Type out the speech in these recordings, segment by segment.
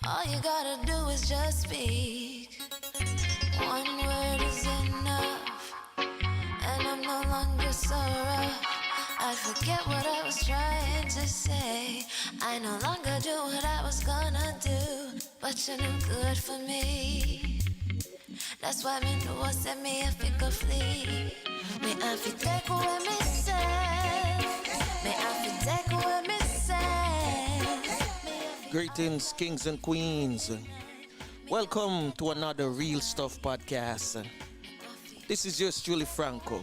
All you gotta do is just speak. One word is enough, and I'm no longer so rough. I forget what I was trying to say. I no longer do what I was gonna do, but you're no good for me. That's why me know what set me if it could flee. Me have to take away myself. Me have to take away myself. Greetings, kings and queens. Welcome to another Real Stuff podcast. This is yours truly, Franco.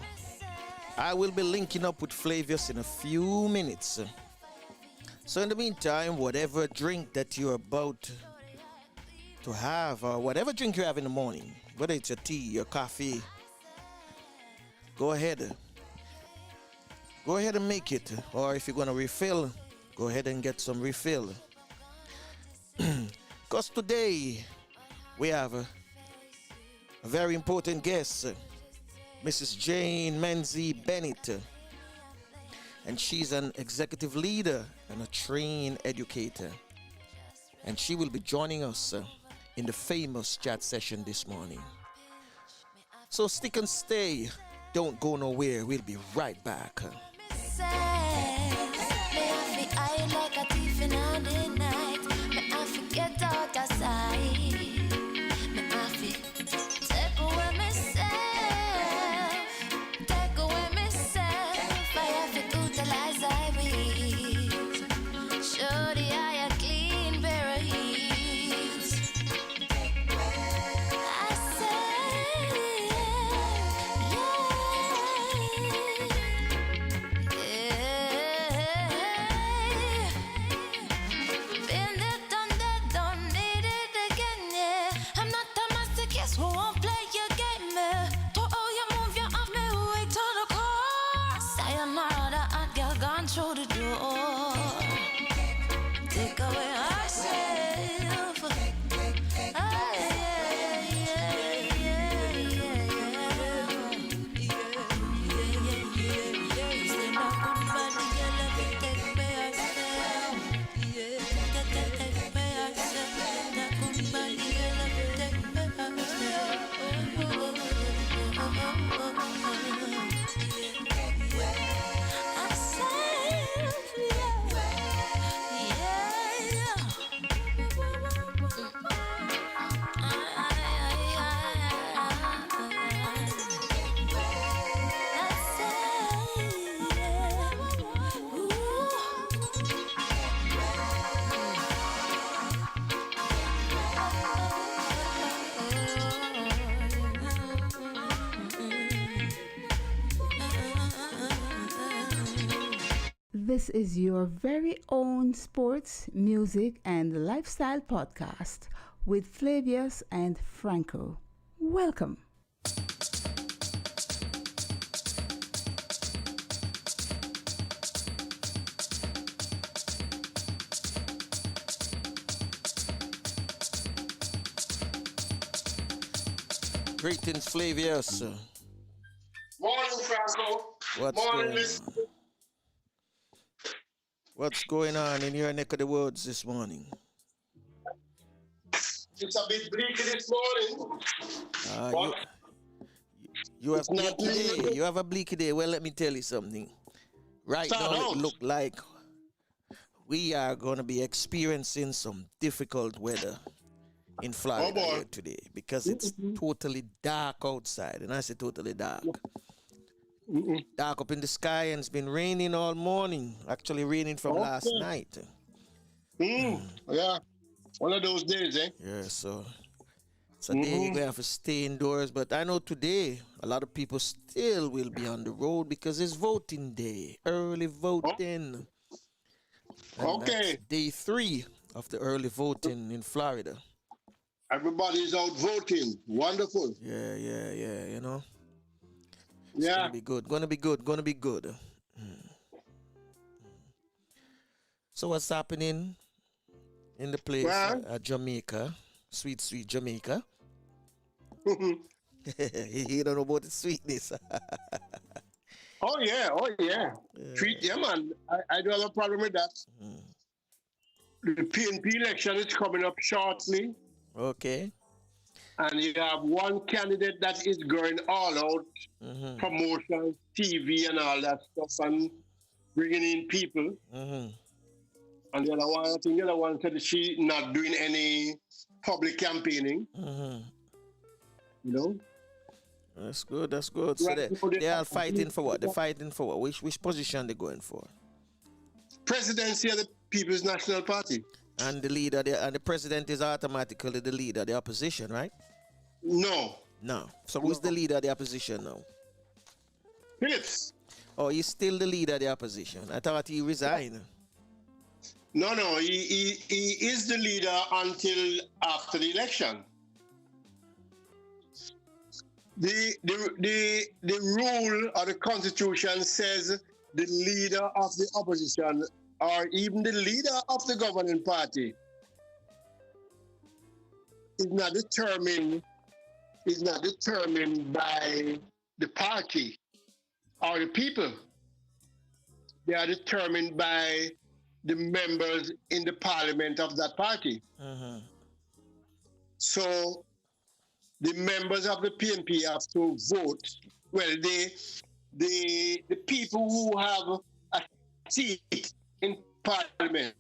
I will be linking up with Flavius in a few minutes. So in the meantime, whatever drink that you're about to have, or whatever drink you have in the morning, whether it's your tea, your coffee, go ahead and make it. Or if you're going to refill, go ahead and get some refill. Because today we have a very important guest, Mrs. Jane Menzies Bennett, and she's an executive leader and a trained educator, and she will be joining us in the famous chat session this morning. So stick and stay, don't go nowhere, we'll be right back. Get out aside. Me have to take away myself. Take away myself. I have to utilize I weeds. Show the eye a clean pair of heels. I say, been there, done that, don't need it again, yeah. I'm not a masochist who won't play your game, yeah. To all you move, you have me wait to the core. Sayonara, the hot girl gone through the door. Take away ourselves. Ah, Stand up on body, girl, let me take me ourselves. Take me ourselves. That good body, girl, let me take me This is your very own sports, music, and lifestyle podcast with Flavius and Franco. Welcome. Greetings, Flavius. Morning, Franco. What's Morning, going Miss. on? What's going on in your neck of the woods this morning? It's a bit bleak this morning. But You have it's not bleaky day. bleak. You have a bleaky day. Well, let me tell you something. Right Start now, out. it look like we are going to be experiencing some difficult weather in Florida boy. here today because it's totally dark outside. And I say totally dark. Dark up in the sky, and it's been raining all morning. Actually, raining from last night. Yeah, one of those days, eh? Yeah, so it's a day we have to stay indoors. But I know today a lot of people still will be on the road because it's voting day, early voting. And Okay. that's day 3 of the early voting in Florida. Everybody's out voting. Wonderful. Yeah, you know. It's Yeah. gonna be good. Gonna be good. So what's happening in the place Well. at Jamaica? Sweet Jamaica. He don't know about the sweetness. Oh yeah. Treat them, man. I don't have a problem with that. the PNP election is coming up shortly, Okay. and you have one candidate that is going all out, promotion, TV, and all that stuff, and bringing in people. And the other one, I think the other one said she not doing any public campaigning. You know? That's good. That's good. So they are fighting for what? They're fighting for what? Which position they going for? Presidency of the People's National Party. And the leader, and the president is automatically the leader of the opposition, right? No. No. So who's the leader of the opposition now? Phillips. Oh, he's still the leader of the opposition. I thought he resigned. No, he is the leader until after the election. The rule or the constitution says the leader of the opposition or even the leader of the governing party is not determined by the party or the people. They are determined by the members in the parliament of that party. So the members of the PNP have to vote. Well, the people who have a seat in parliament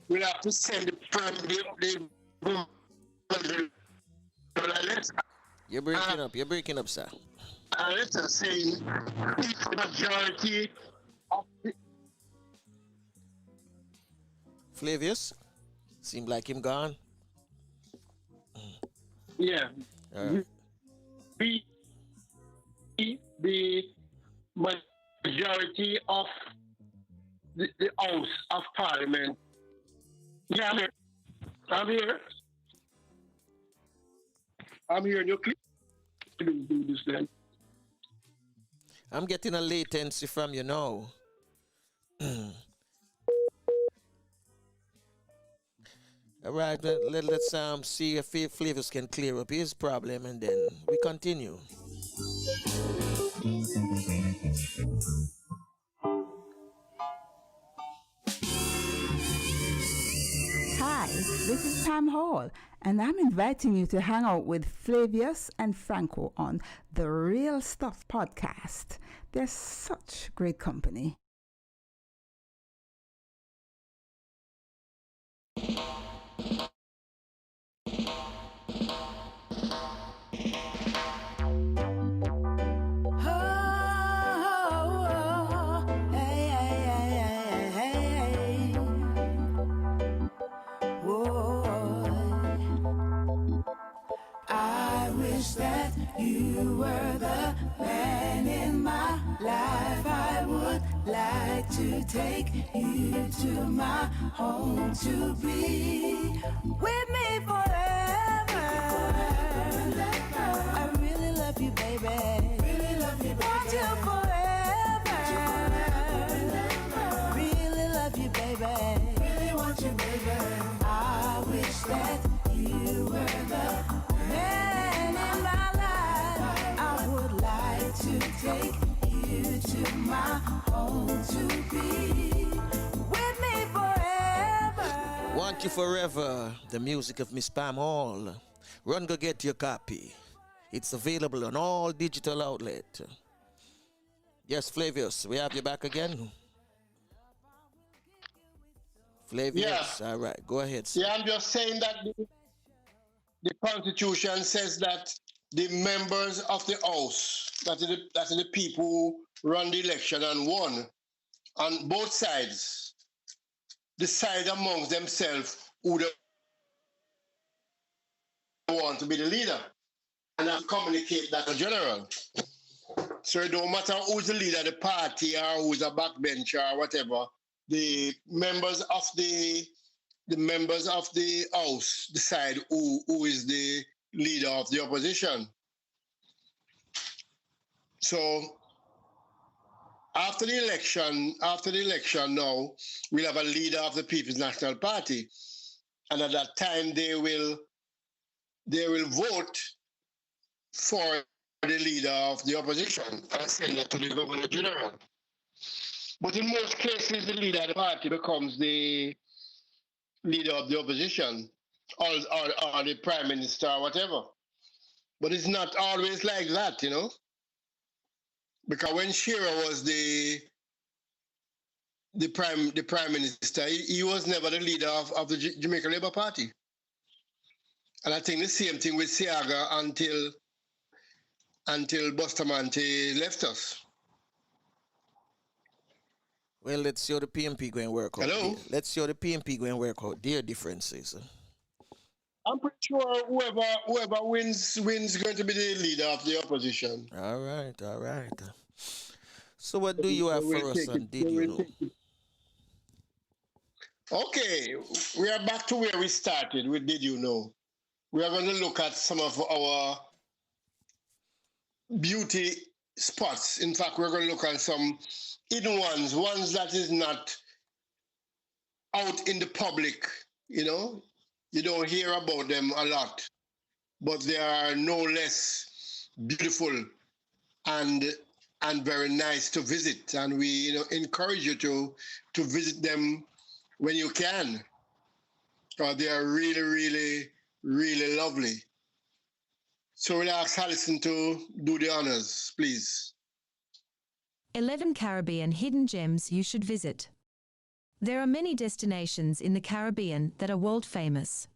will have to send the letter. You're breaking up, sir. A letter saying the majority of the Flavius? Seemed like him gone. yeah. The majority of the House of Parliament. Yeah, I'm here. I'm here. You click. Do this then. I'm getting a latency from you now. All right, let's see if Flavius can clear up his problem, and then we continue. Hi, this is Pam Hall, and I'm inviting you to hang out with Flavius and Franco on the Real Stuff podcast. They're such great company. That you were the man in my life. I would like to take you to my home to be with me forever. I really love you, baby. Really love you, baby. Want you forever. Really love you, baby. Really want you, baby. I wish that you were the man in my life. I would like to take you to my home to be with me forever. Want You Forever, the music of Miss Pam Hall. Run, go get your copy. It's available on all digital outlets. Yes, Flavius, we have you back again. Flavius, yeah. All right, go ahead, sir. Yeah, I'm just saying that the Constitution says that the members of the House, that is the people who run the election and won, on both sides, decide amongst themselves who they want to be the leader, and have communicate that to general. So it don't matter who's the leader of the party or who's a backbencher or whatever, the members of the House decide who is the leader of the opposition. So after the election now, we'll have a leader of the People's National Party. And at that time they will vote for the leader of the opposition and send it to the Governor General. But in most cases, the leader of the party becomes the leader of the opposition or the prime minister or whatever. But it's not always like that, because when Shearer was the prime minister, he was never the leader of the Jamaica Labour Party. And I think the same thing with Siaga until Bustamante left us. Well, let's see how the PMP going to work out. Hello? Let's see how the PMP going to work out their differences. I'm pretty sure whoever wins going to be the leader of the opposition. All right. So what do you have for us on Did You Know? Okay, we are back to where we started with Did You Know? We are going to look at some of our beauty spots. In fact, we're going to look at some hidden ones that is not out in the public, You don't hear about them a lot, but they are no less beautiful and very nice to visit. And we encourage you to visit them when you can, because they are really, really, really lovely. So we'll ask Alison to do the honors, please. 11 Caribbean hidden gems you should visit. There are many destinations in the Caribbean that are world famous.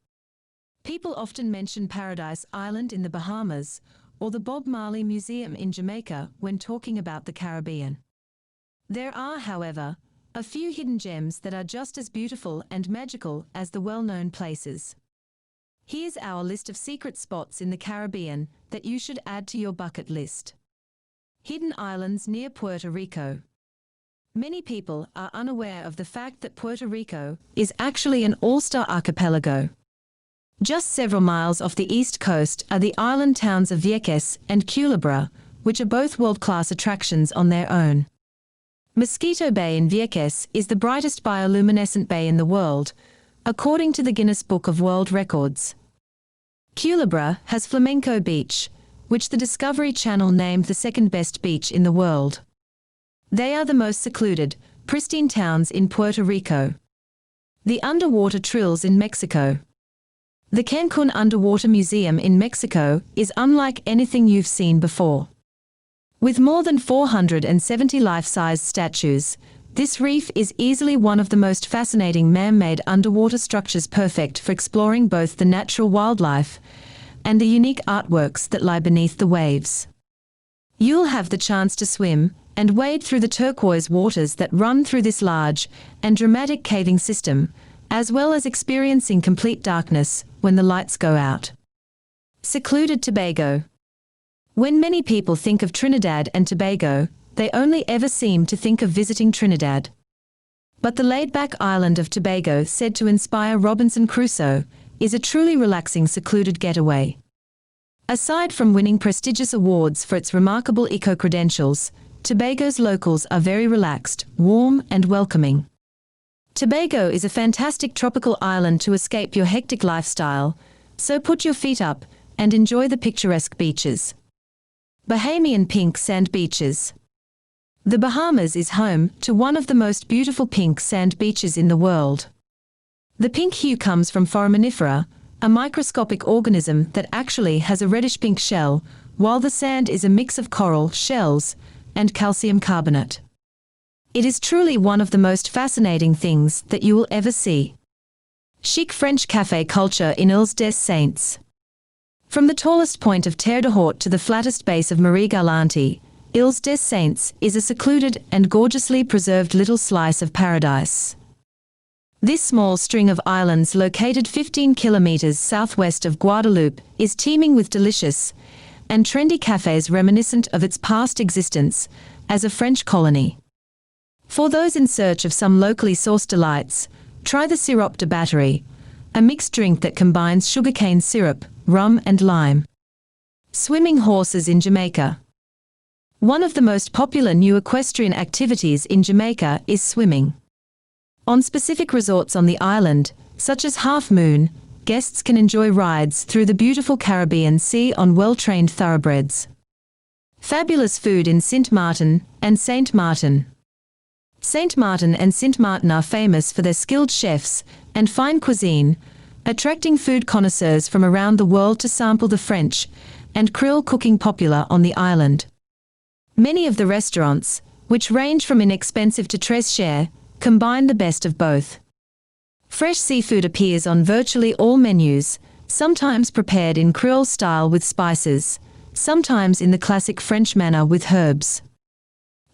People often mention Paradise Island in the Bahamas or the Bob Marley Museum in Jamaica when talking about the Caribbean. There are, however, a few hidden gems that are just as beautiful and magical as the well-known places. Here's our list of secret spots in the Caribbean that you should add to your bucket list. Hidden islands near Puerto Rico. Many people are unaware of the fact that Puerto Rico is actually an all-star archipelago. Just several miles off the east coast are the island towns of Vieques and Culebra, which are both world-class attractions on their own. Mosquito Bay in Vieques is the brightest bioluminescent bay in the world, according to the Guinness Book of World Records. Culebra has Flamenco Beach, which the Discovery Channel named the second best beach in the world. They are the most secluded, pristine towns in Puerto Rico. The underwater trills in Mexico. The Cancun Underwater Museum in Mexico is unlike anything you've seen before. With more than 470 life-size statues, this reef is easily one of the most fascinating man-made underwater structures, perfect for exploring both the natural wildlife and the unique artworks that lie beneath the waves. You'll have the chance to swim and wade through the turquoise waters that run through this large and dramatic caving system, as well as experiencing complete darkness when the lights go out. Secluded Tobago. When many people think of Trinidad and Tobago, they only ever seem to think of visiting Trinidad. But the laid-back island of Tobago, said to inspire Robinson Crusoe, is a truly relaxing, secluded getaway. Aside from winning prestigious awards for its remarkable eco-credentials, Tobago's locals are very relaxed, warm, and welcoming. Tobago is a fantastic tropical island to escape your hectic lifestyle, so put your feet up and enjoy the picturesque beaches. Bahamian pink sand beaches. The Bahamas is home to one of the most beautiful pink sand beaches in the world. The pink hue comes from foraminifera, a microscopic organism that actually has a reddish-pink shell, while the sand is a mix of coral, shells, and calcium carbonate. It is truly one of the most fascinating things that you will ever see. Chic French café culture in Îles des Saints. From the tallest point of Terre de Haute to the flattest base of Marie Galante, Îles des Saints is a secluded and gorgeously preserved little slice of paradise. This small string of islands, located 15 kilometers southwest of Guadeloupe, is teeming with delicious and trendy cafes reminiscent of its past existence as a French colony. For those in search of some locally sourced delights, try the sirop de battery, a mixed drink that combines sugarcane syrup, rum and lime. Swimming horses in Jamaica. One of the most popular new equestrian activities in Jamaica is swimming. On specific resorts on the island, such as Half Moon, guests can enjoy rides through the beautiful Caribbean Sea on well-trained thoroughbreds. Fabulous food in Sint Maarten and Saint Martin. Saint Martin and Sint Maarten are famous for their skilled chefs and fine cuisine, attracting food connoisseurs from around the world to sample the French and Creole cooking popular on the island. Many of the restaurants, which range from inexpensive to très cher, combine the best of both. Fresh seafood appears on virtually all menus, sometimes prepared in Creole style with spices, sometimes in the classic French manner with herbs.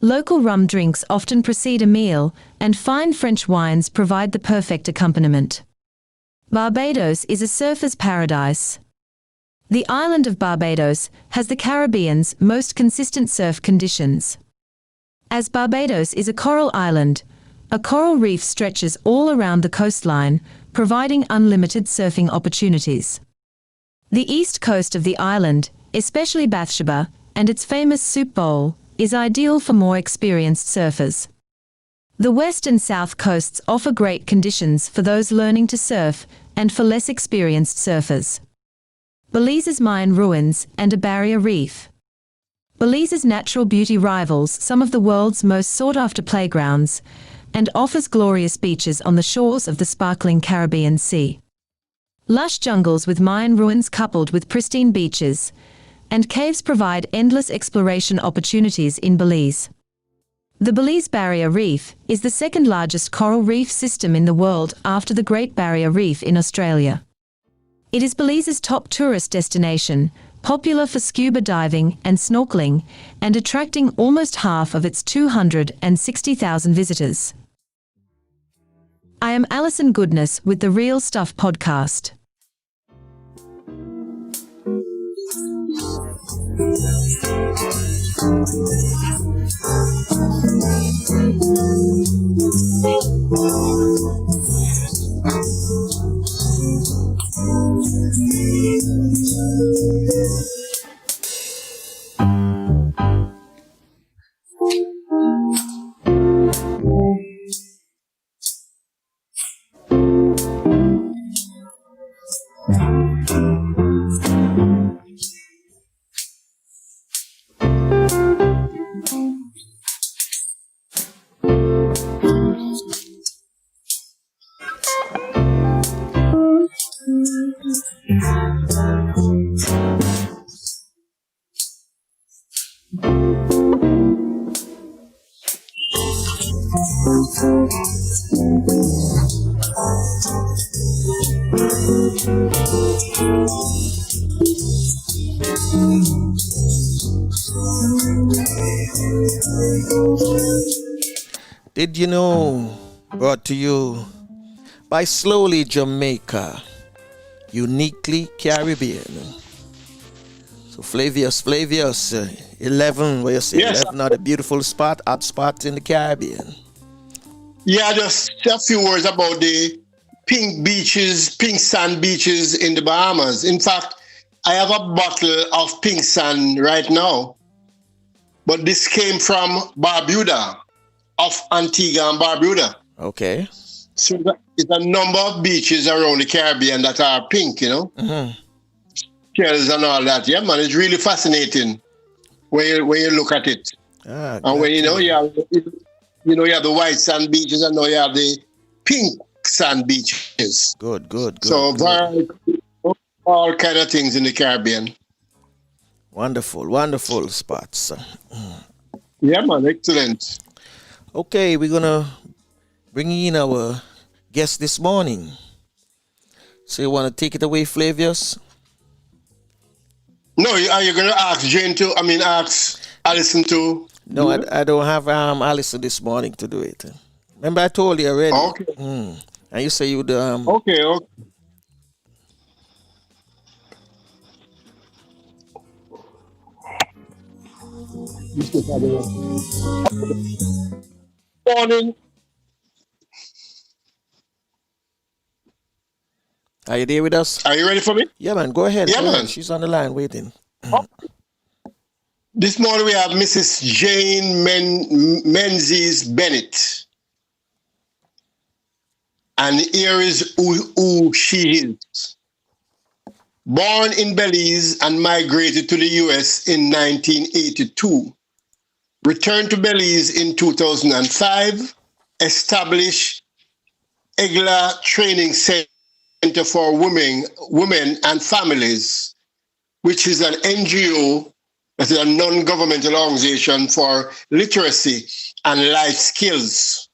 Local rum drinks often precede a meal, and fine French wines provide the perfect accompaniment. Barbados is a surfer's paradise. The island of Barbados has the Caribbean's most consistent surf conditions. As Barbados is a coral island, a coral reef stretches all around the coastline, providing unlimited surfing opportunities. The east coast of the island, especially Bathsheba, and its famous soup bowl, is ideal for more experienced surfers. The west and south coasts offer great conditions for those learning to surf and for less experienced surfers. Belize's Mayan ruins and a barrier reef. Belize's natural beauty rivals some of the world's most sought-after playgrounds and offers glorious beaches on the shores of the sparkling Caribbean Sea. Lush jungles with Mayan ruins coupled with pristine beaches and caves provide endless exploration opportunities in Belize. The Belize Barrier Reef is the second largest coral reef system in the world after the Great Barrier Reef in Australia. It is Belize's top tourist destination, popular for scuba diving and snorkeling, and attracting almost half of its 260,000 visitors. I am Alison Goodness with the Real Stuff podcast. Did you know? Brought to you by Slowly Jamaica, uniquely Caribbean. So Flavius, 11, where you say Yes. 11 are the beautiful spot, hot spots in the Caribbean. Yeah, just a few words about the pink beaches, pink sand beaches in the Bahamas. In fact, I have a bottle of pink sand right now, but this came from Barbuda, of Antigua and Barbuda. Okay. So it's a number of beaches around the Caribbean that are pink, you know, shells and all that. Yeah, man, it's really fascinating when you look at it. And when you have the white sand beaches, and now you have the pink sand beaches. Good. So all kind of things in the Caribbean. Wonderful spots. Yeah, man, excellent. Okay, we're gonna bring in our guest this morning. So you want to take it away, Flavius? No, are you gonna ask ask Alison to? No, I don't have Alison this morning to do it. Remember I told you already. Okay. And you say you'd Okay. Morning. Are you there with us? Are you ready for me? Yeah, man, go ahead. Yeah, man. She's on the line waiting. This morning we have Mrs. Jane Menzies Bennett. And here is who she is. Born in Belize and migrated to the US in 1982. Returned to Belize in 2005 established Eglah Training Center for Women and Families, which is an NGO, that is a non-governmental organization for literacy and life skills.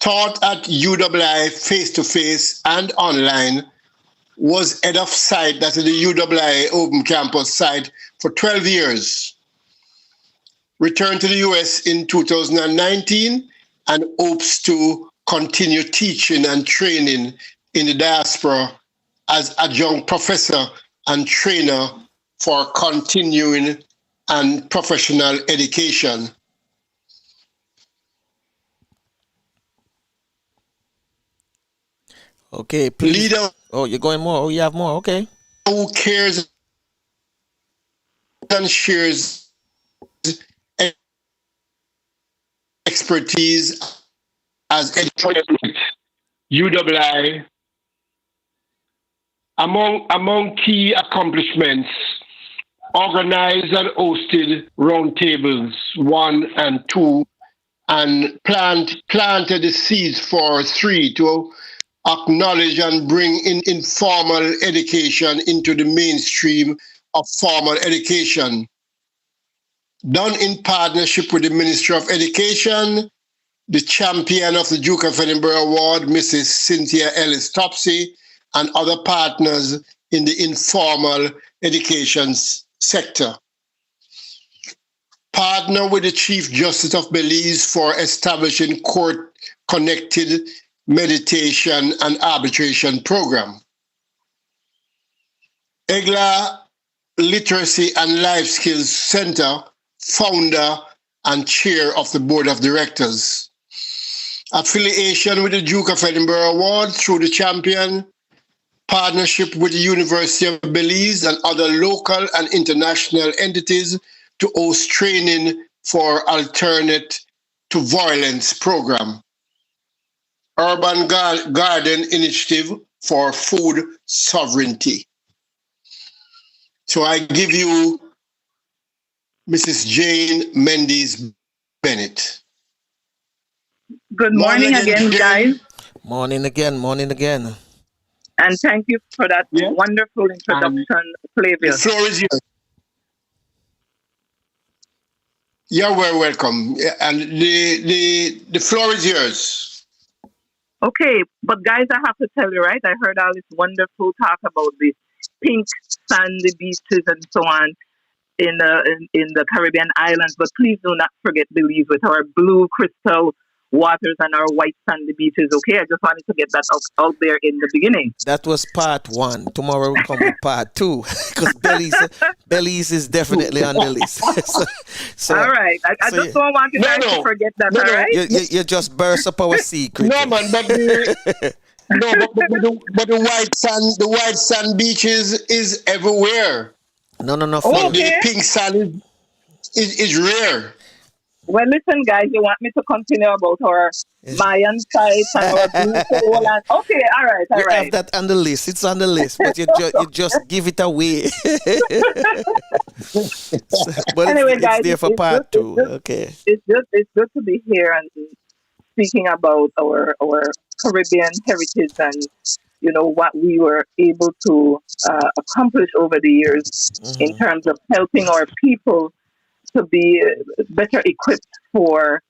Taught at UWI face-to-face and online, was head of site, that is the UWI Open Campus site, for 12 years. Returned to the US in 2019 and hopes to continue teaching and training in the diaspora as adjunct professor and trainer for continuing and professional education. Okay, please. Leader. Oh, you're going more. Oh, you have more. Okay. Who cares and shares expertise as educator. UWI. Among key accomplishments, organized and hosted roundtables 1 and 2, and planted the seeds for 3 to acknowledge and bring in informal education into the mainstream of formal education. Done in partnership with the Ministry of Education, the champion of the Duke of Edinburgh Award, Mrs. Cynthia Ellis Topsey, and other partners in the informal education sector. Partner with the Chief Justice of Belize for establishing court-connected mediation and arbitration program. Eglah Literacy and Life Skills Center, founder and chair of the board of directors. Affiliation with the Duke of Edinburgh Award through the champion. Partnership with the University of Belize and other local and international entities to host training for alternate to violence program. Urban Garden Initiative for food sovereignty. So I give you Mrs. Jane Menzies Bennett. Good morning again, guys. Morning again. And thank you for that wonderful introduction, Flavia. The floor is yours. You're very welcome. And the floor is yours. Okay, but guys, I have to tell you, right? I heard all this wonderful talk about the pink sandy beaches and so on in the Caribbean islands, but please do not forget Belize with our blue crystal waters and our white sandy beaches. Okay, I just wanted to get that out there in the beginning. That was part 1. Tomorrow we'll come with part 2 because Belize is definitely on the list. so all right, I so just don't want you guys to forget that. All right, you just burst up our secret. No, man, but the white sand beaches is everywhere. No. Oh, but the pink sand is rare. Well, listen, guys, you want me to continue about our Mayan sites and our beautiful land? Okay, all right. We have that on the list. It's on the list, but you just give it away. But anyway, it's guys, there for part 2. Okay. It's good to be here and speaking about our Caribbean heritage and what we were able to accomplish over the years in terms of helping our people to be better equipped for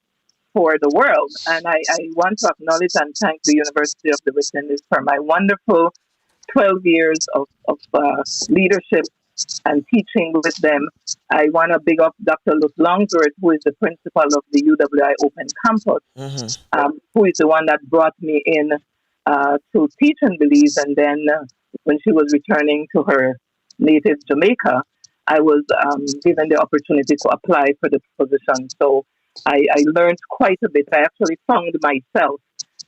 the world. And I want to acknowledge and thank the University of the West Indies for my wonderful 12 years of leadership and teaching with them. I want to big up Dr. Luz Longsworth, who is the principal of the UWI Open Campus, who is the one that brought me in to teach in Belize. And then when she was returning to her native Jamaica, I was given the opportunity to apply for the position. So I learned quite a bit. I actually found myself,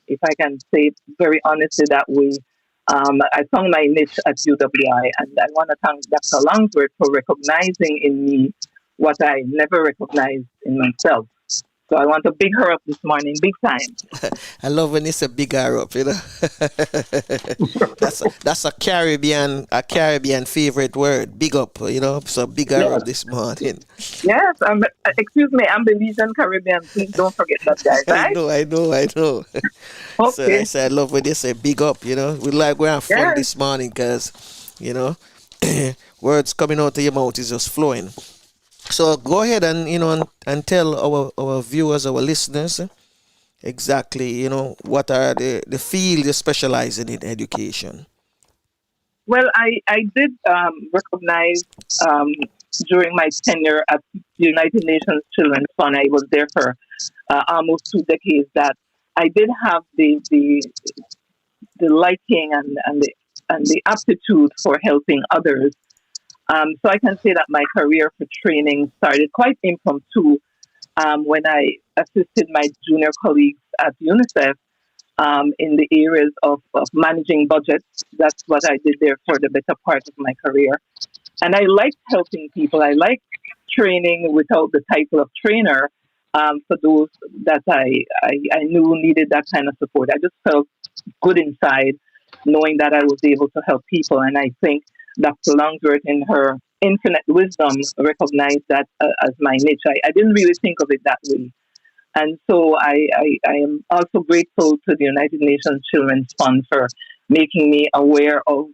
if I can say it very honestly that way, I found my niche at UWI. And I want to thank Dr. Longsworth for recognizing in me what I never recognized in myself. So I want to big her up this morning, big time. I love when it's a big her up, you know. That's a Caribbean favorite word, big up, you know. So big her Yes, up this morning. yes. Excuse me, I'm Belizean Caribbean. Please don't forget that, guys. I Right? know, I know, I know. So I Okay. say I love when they say big up, you know. We're having fun Yes. this morning because, you know, words coming out of your mouth is just flowing. So go ahead and and tell our viewers, our listeners, exactly, what are the field you specialize in education. Well, I did recognize um, during my tenure at the United Nations Children's Fund, I was there for almost 2 decades, that I did have the liking and the aptitude for helping others. So I can say that my career for training started quite impromptu when I assisted my junior colleagues at UNICEF in the areas of managing budgets. That's what I did there for the better part of my career. And I liked helping people. I liked training without the title of trainer for those that I knew needed that kind of support. I just felt good inside knowing that I was able to help people. And I think Dr. Longsworth, in her infinite wisdom, recognized that as my niche. I didn't really think of it that way. And so I am also grateful to the United Nations Children's Fund for making me aware of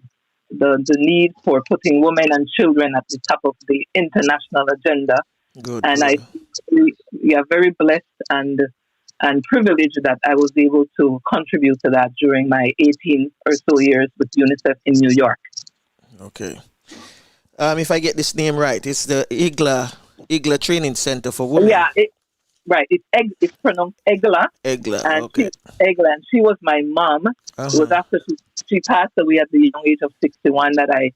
the need for putting women and children at the top of the international agenda. Good, And good. we are very blessed and privileged that I was able to contribute to that during my 18 or so years with UNICEF in New York. Okay. If I get this name right, it's the Eglah Training Center for Women. Yeah, right. It's pronounced Eglah. Eglah, And okay. Eglah, and she was my mom. It was after she passed away at the young age of 61 that I,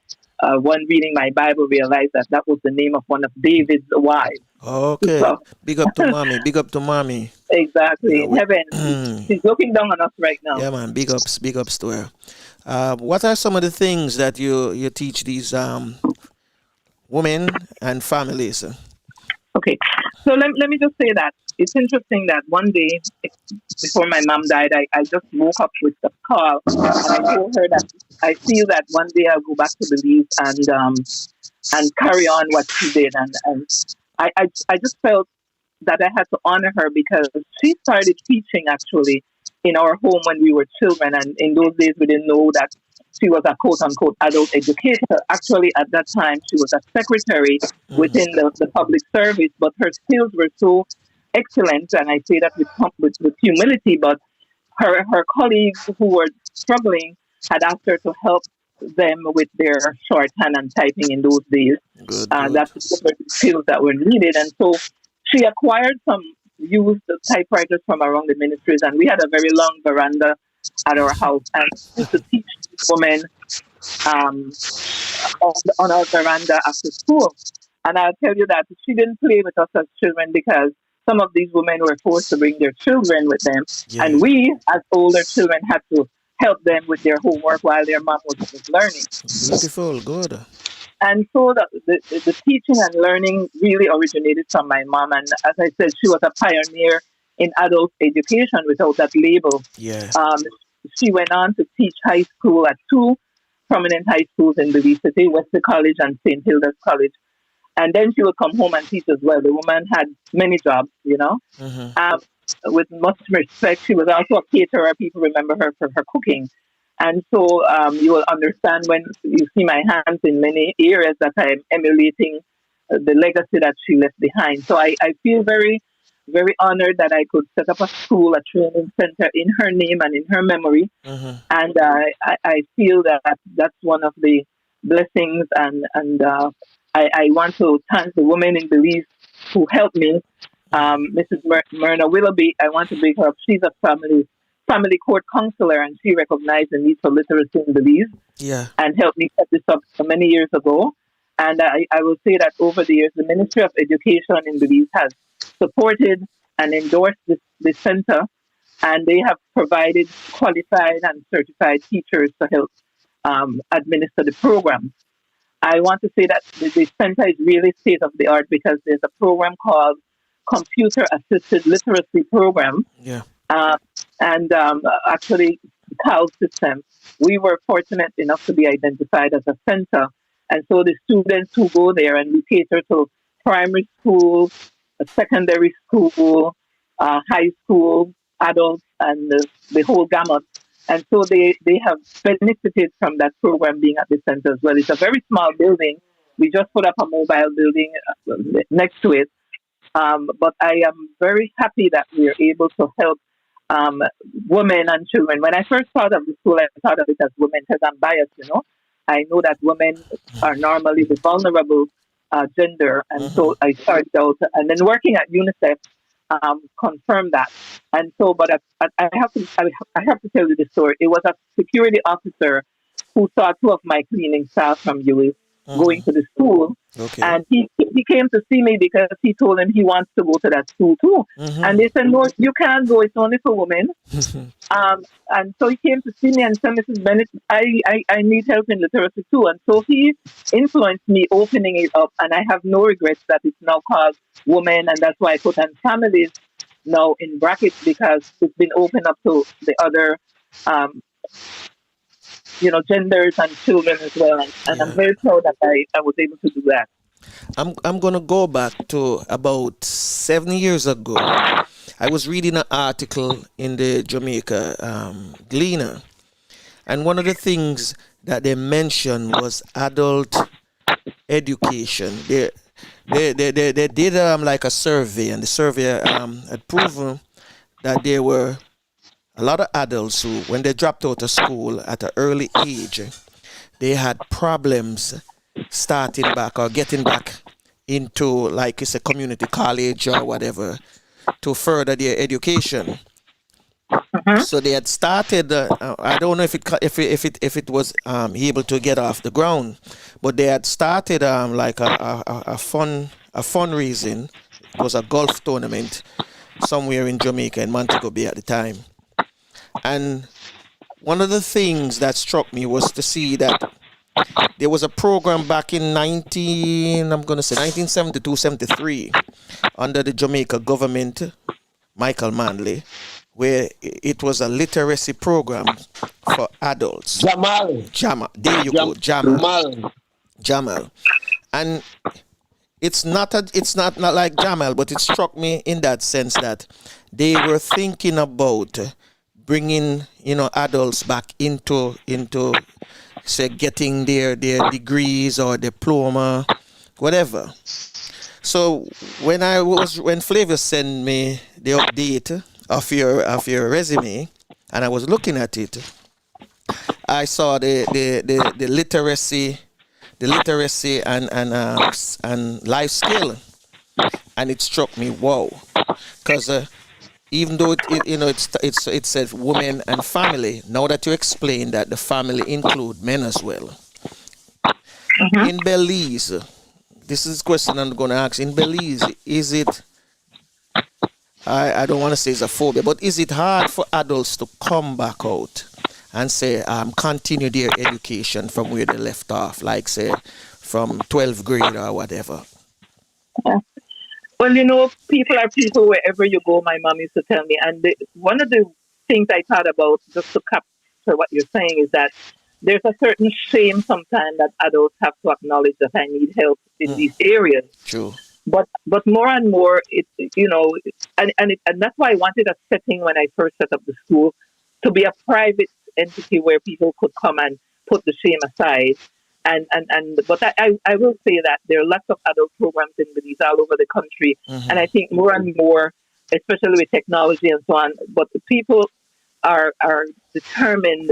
one reading my Bible, realized that was the name of one of David's wives. Okay. So, Big up to mommy. Big up to mommy. exactly. Yeah, In heaven. She's looking down on us right now. Yeah, man. Big ups to her. What are some of the things that you teach these women and families? Okay. So let me just say that it's interesting that one day before my mom died, I just woke up with a call and I told her that I feel that one day I'll go back to Belize and carry on what she did. And I just felt that I had to honor her because she started teaching actually in our home when we were children. And in those days, we didn't know that she was a quote unquote adult educator. Actually, at that time, she was a secretary within the public service, but her skills were so excellent. And I say that with humility, but her colleagues who were struggling had asked her to help them with their shorthand and typing in those days. Good. That's the skills that were needed. And so she acquired some used typewriters from around the ministries, and we had a very long veranda at our house. And we used to teach women on our veranda after school. And I'll tell you that she didn't play with us as children because some of these women were forced to bring their children with them. Yeah. And we, as older children, had to help them with their homework while their mom was learning. Beautiful. Good. And so the teaching and learning really originated from my mom. And as I said, she was a pioneer in adult education without that label. Yeah. She went on to teach high school at two prominent high schools in Belize City, Wesley College and St. Hilda's College. And then she would come home and teach as well. The woman had many jobs, with much respect. She was also a caterer. People remember her for her cooking. And so you will understand when you see my hands in many areas that I'm emulating the legacy that she left behind. So I feel very, very honored that I could set up a school, a training center in her name and in her memory. And I feel that that's one of the blessings. And I want to thank the women in Belize who helped me. Mrs. Myrna Willoughby, I want to bring her up. She's a family court counselor, and she recognized the need for literacy in Belize and helped me set this up many years ago. And I will say that over the years, the Ministry of Education in Belize has supported and endorsed this center, and they have provided qualified and certified teachers to help administer the program. I want to say that the center is really state of the art because there's a program called computer assisted literacy program. Yeah. And actually, CAL system, we were fortunate enough to be identified as a center. And so the students who go there, and we cater to primary school, secondary school, high school, adults, and the whole gamut. And so they have benefited from that program being at the center as well. It's a very small building. We just put up a mobile building next to it. But I am very happy that we're able to help women and children. When I first thought of the school, I thought of it as women because I'm biased, I know that women are normally the vulnerable gender. And so I started out, and then working at UNICEF confirmed that. And so, but I have to tell you the story. It was a security officer who saw two of my cleaning staff from US going to the school. Okay. And he came to see me because he told him he wants to go to that school too. And they said, no, you can't go. It's only for women. And so he came to see me and said, Mrs. Bennett, I need help in literacy too. And so he influenced me opening it up. And I have no regrets that it's now called women. And that's why I put on families now in brackets, because it's been opened up to the other genders and children as well. And I'm very proud that I was able to do that. I'm going to go back to about 7 years ago. I was reading an article in the Jamaica Gleaner. And one of the things that they mentioned was adult education. They did like a survey, and the survey had proven that there were a lot of adults who, when they dropped out of school at an early age, they had problems starting back or getting back into, like it's a community college or whatever, to further their education. So they had started. I don't know if it was able to get off the ground, but they had started like a fundraising. It was a golf tournament somewhere in Jamaica, in Montego Bay at the time. And one of the things that struck me was to see that there was a program back in 1972, 73, under the Jamaica government, Michael Manley, where it was a literacy program for adults. Jamal. There you go, Jamal. And it's not like Jamal, but it struck me in that sense that they were thinking about bringing adults back into say getting their degrees or diploma, whatever. So when Flavia sent me the update of your resume, and I was looking at it, I saw the literacy and life skill, and it struck me, wow, because even though it says women and family, now that you explain that the family include men as well. In Belize, this is a question I'm going to ask. In Belize, is it, I don't want to say it's a phobia, but is it hard for adults to come back out and say, continue their education from where they left off, like say from 12th grade or whatever? Yeah. Well, people are people wherever you go, my mom used to tell me. And one of the things I thought about, just to capture what you're saying, is that there's a certain shame sometimes that adults have to acknowledge that I need help in these areas. True. But more and more, and that's why I wanted a setting when I first set up the school to be a private entity where people could come and put the shame aside. But I will say that there are lots of adult programs in Belize all over the country. And I think more and more, especially with technology and so on, but the people are determined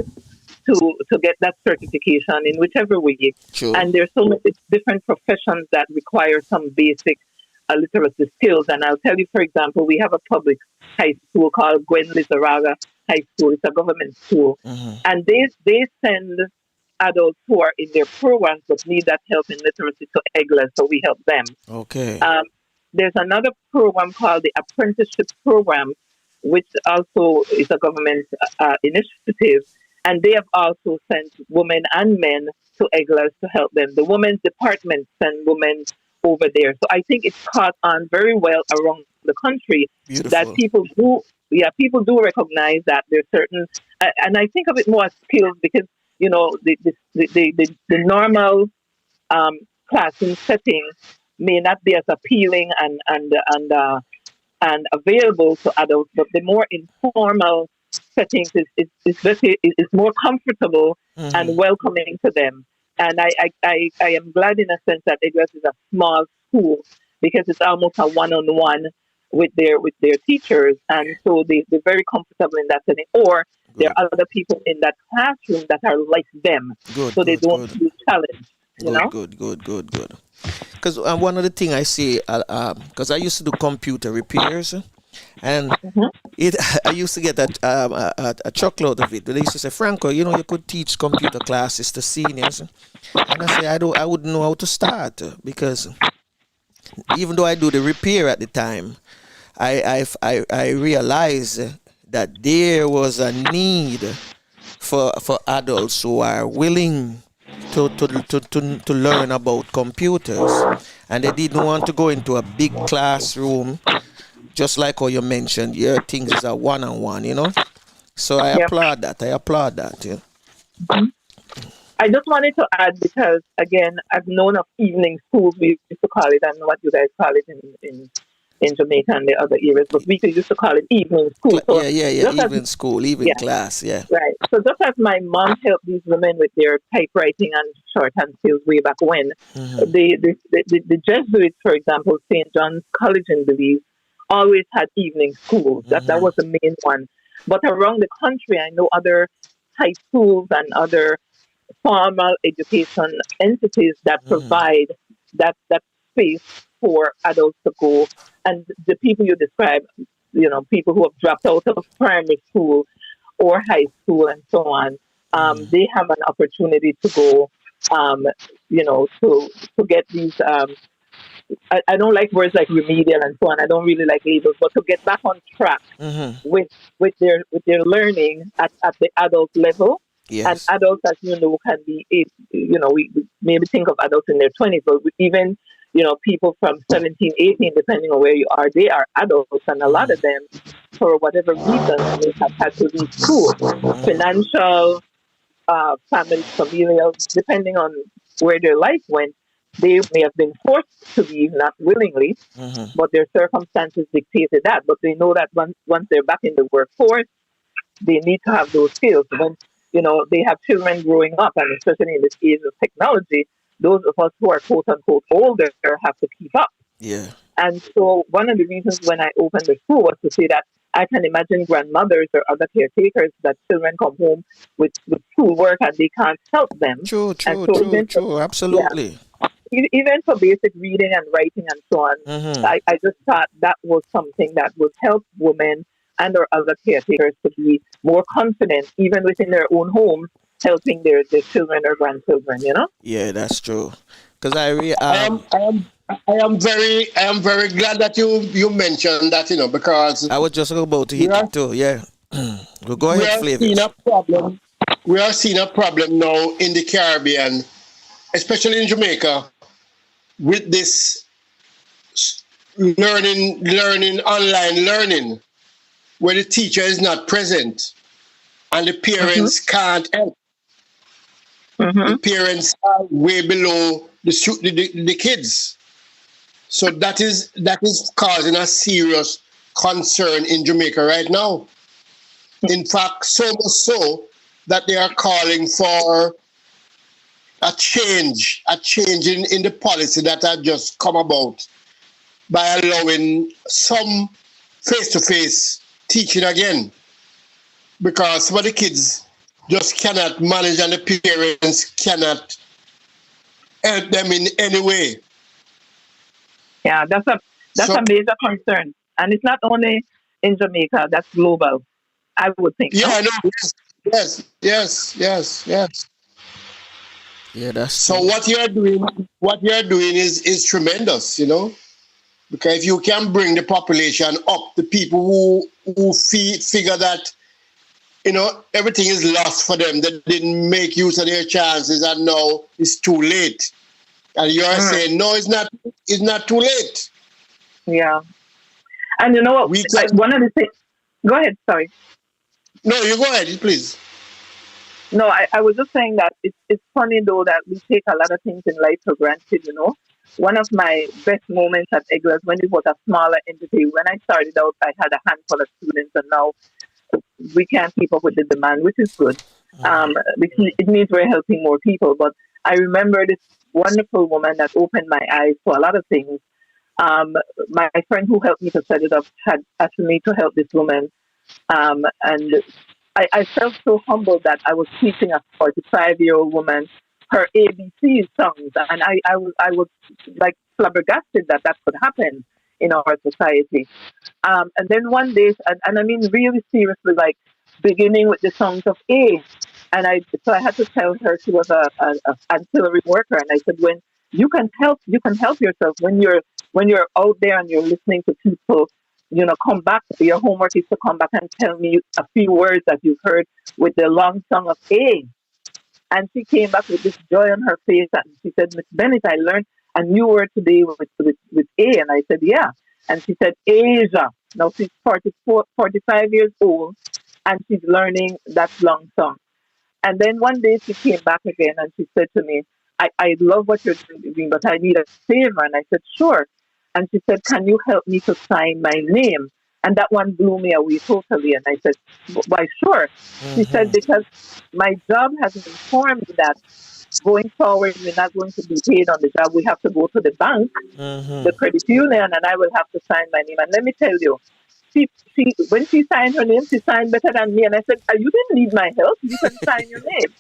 to get that certification in whichever way. True. And there's so many different professions that require some basic literacy skills. And I'll tell you, for example, we have a public high school called Gwen Lizaraga High School. It's a government school. And they send adults who are in their programs but need that help in literacy to Eglah, so we help them. Okay. There's another program called the Apprenticeship Program, which also is a government initiative, and they have also sent women and men to Eglah to help them. The women's department send women over there. So I think it's caught on very well the country, Beautiful. that people do recognize that there's certain, and I think of it more as skills because, the normal classroom setting may not be as appealing and available to adults, but the more informal settings is more comfortable and welcoming to them. And I am glad in a sense that Eglah is a small school because it's almost a one-on-one with their teachers, and so they're very comfortable in that setting. Or there are other people in that classroom that are like them, so they don't feel challenged. Good. Because one of the things I see, because I used to do computer repairs, and I used to get a truckload of it. But they used to say, Franco, you could teach computer classes to seniors, and I say I wouldn't know how to start because even though I do the repair at the time, I realized that there was a need for adults who are willing to learn about computers, and they didn't want to go into a big classroom, just like how you mentioned. Your things is a one-on-one, So I applaud that. Yeah. I just wanted to add because again, I've known of evening schools. We used to call it, and what you guys call it in Jamaica and the other areas, but we used to call it evening school. So evening school, class, yeah. Right. So just as my mom helped these women with their typewriting and shorthand skills way back when, the Jesuits, for example, St. John's College in Belize, always had evening schools. That was the main one. But around the country, I know other high schools and other formal education entities that provide that space for adults to go. And the people you describe, people who have dropped out of primary school or high school and so on, they have an opportunity to go, to get these. I don't like words like remedial and so on. I don't really like labels, but to get back on track with their learning at the adult level. Yes. And adults, as can be, we maybe think of adults in their 20s, but even, people from 17, 18, depending on where you are, they are adults. And a lot of them, for whatever reason, they have had to leave school. Financial, family, familial, depending on where their life went, they may have been forced to leave, not willingly, but their circumstances dictated that. But they know that once they're back in the workforce, they need to have those skills. When they have children growing up, and especially in this age of technology, those of us who are quote unquote older have to keep up. Yeah. And so one of the reasons when I opened the school was to say that I can imagine grandmothers or other caretakers that children come home with schoolwork and they can't help them. True, absolutely. Yeah, even for basic reading and writing and so on, I just thought that was something that would help women and or other caretakers to be more confident, even within their own homes, helping their children or grandchildren. Yeah, that's true. Because I am very glad that you mentioned that, because I was just about to hit it too. Yeah, well, go ahead, Flavius. We are seeing a problem now in the Caribbean, especially in Jamaica, with this online learning, where the teacher is not present and the parents can't help. The parents are way below the kids. So that is causing a serious concern in Jamaica right now. In fact, so much so that they are calling for a change in the policy that had just come about by allowing some face-to-face teaching again, because some of the kids just cannot manage and the parents cannot help them in any way. Yeah, that's a major concern, and it's not only in Jamaica. That's global, I would think. Yeah, no? Yes. Yeah, that's so. true. What you're doing is tremendous, because if you can bring the population up, the people who figure that everything is lost for them, that didn't make use of their chances, and now it's too late. And you are saying, no, it's not too late. Yeah. And you know what? We can. One of the things. Go ahead. Sorry. No, you go ahead, please. No, I was just saying that it's funny though that we take a lot of things in life for granted. You know, one of my best moments at Eglah when it was a smaller entity. When I started out, I had a handful of students, and now we can't keep up with the demand, which is good. Which it means we're helping more people. But I remember this wonderful woman that opened my eyes to a lot of things. My friend who helped me to set it up had asked me to help this woman, and I felt so humbled that I was teaching a 45-year-old woman her ABC songs, and I was like flabbergasted that that could happen in our society. And then one day, and I mean really seriously, like beginning with the songs of A, and I had to tell her she was a ancillary worker, and I said when you can help yourself when you're out there and you're listening to people, you know, come back. Your homework is to come back and tell me a few words that you've heard with the long song of A. And she came back with this joy on her face and she said, Miss Bennett, I learned a new word today with A. And I said, yeah. And she said, Asia. Now she's 45 years old and she's learning that long song. And then one day she came back again and she said to me, I love what you're doing, but I need a favor. And I said, sure. And she said, can you help me to sign my name? And that one blew me away totally. And I said, why, sure. She said, because my job has informed me that going forward, we're not going to be paid on the job. We have to go to the bank, the credit union, and I will have to sign my name. And let me tell you, she when she signed her name, she signed better than me. And I said, you didn't need my help. You can sign your name.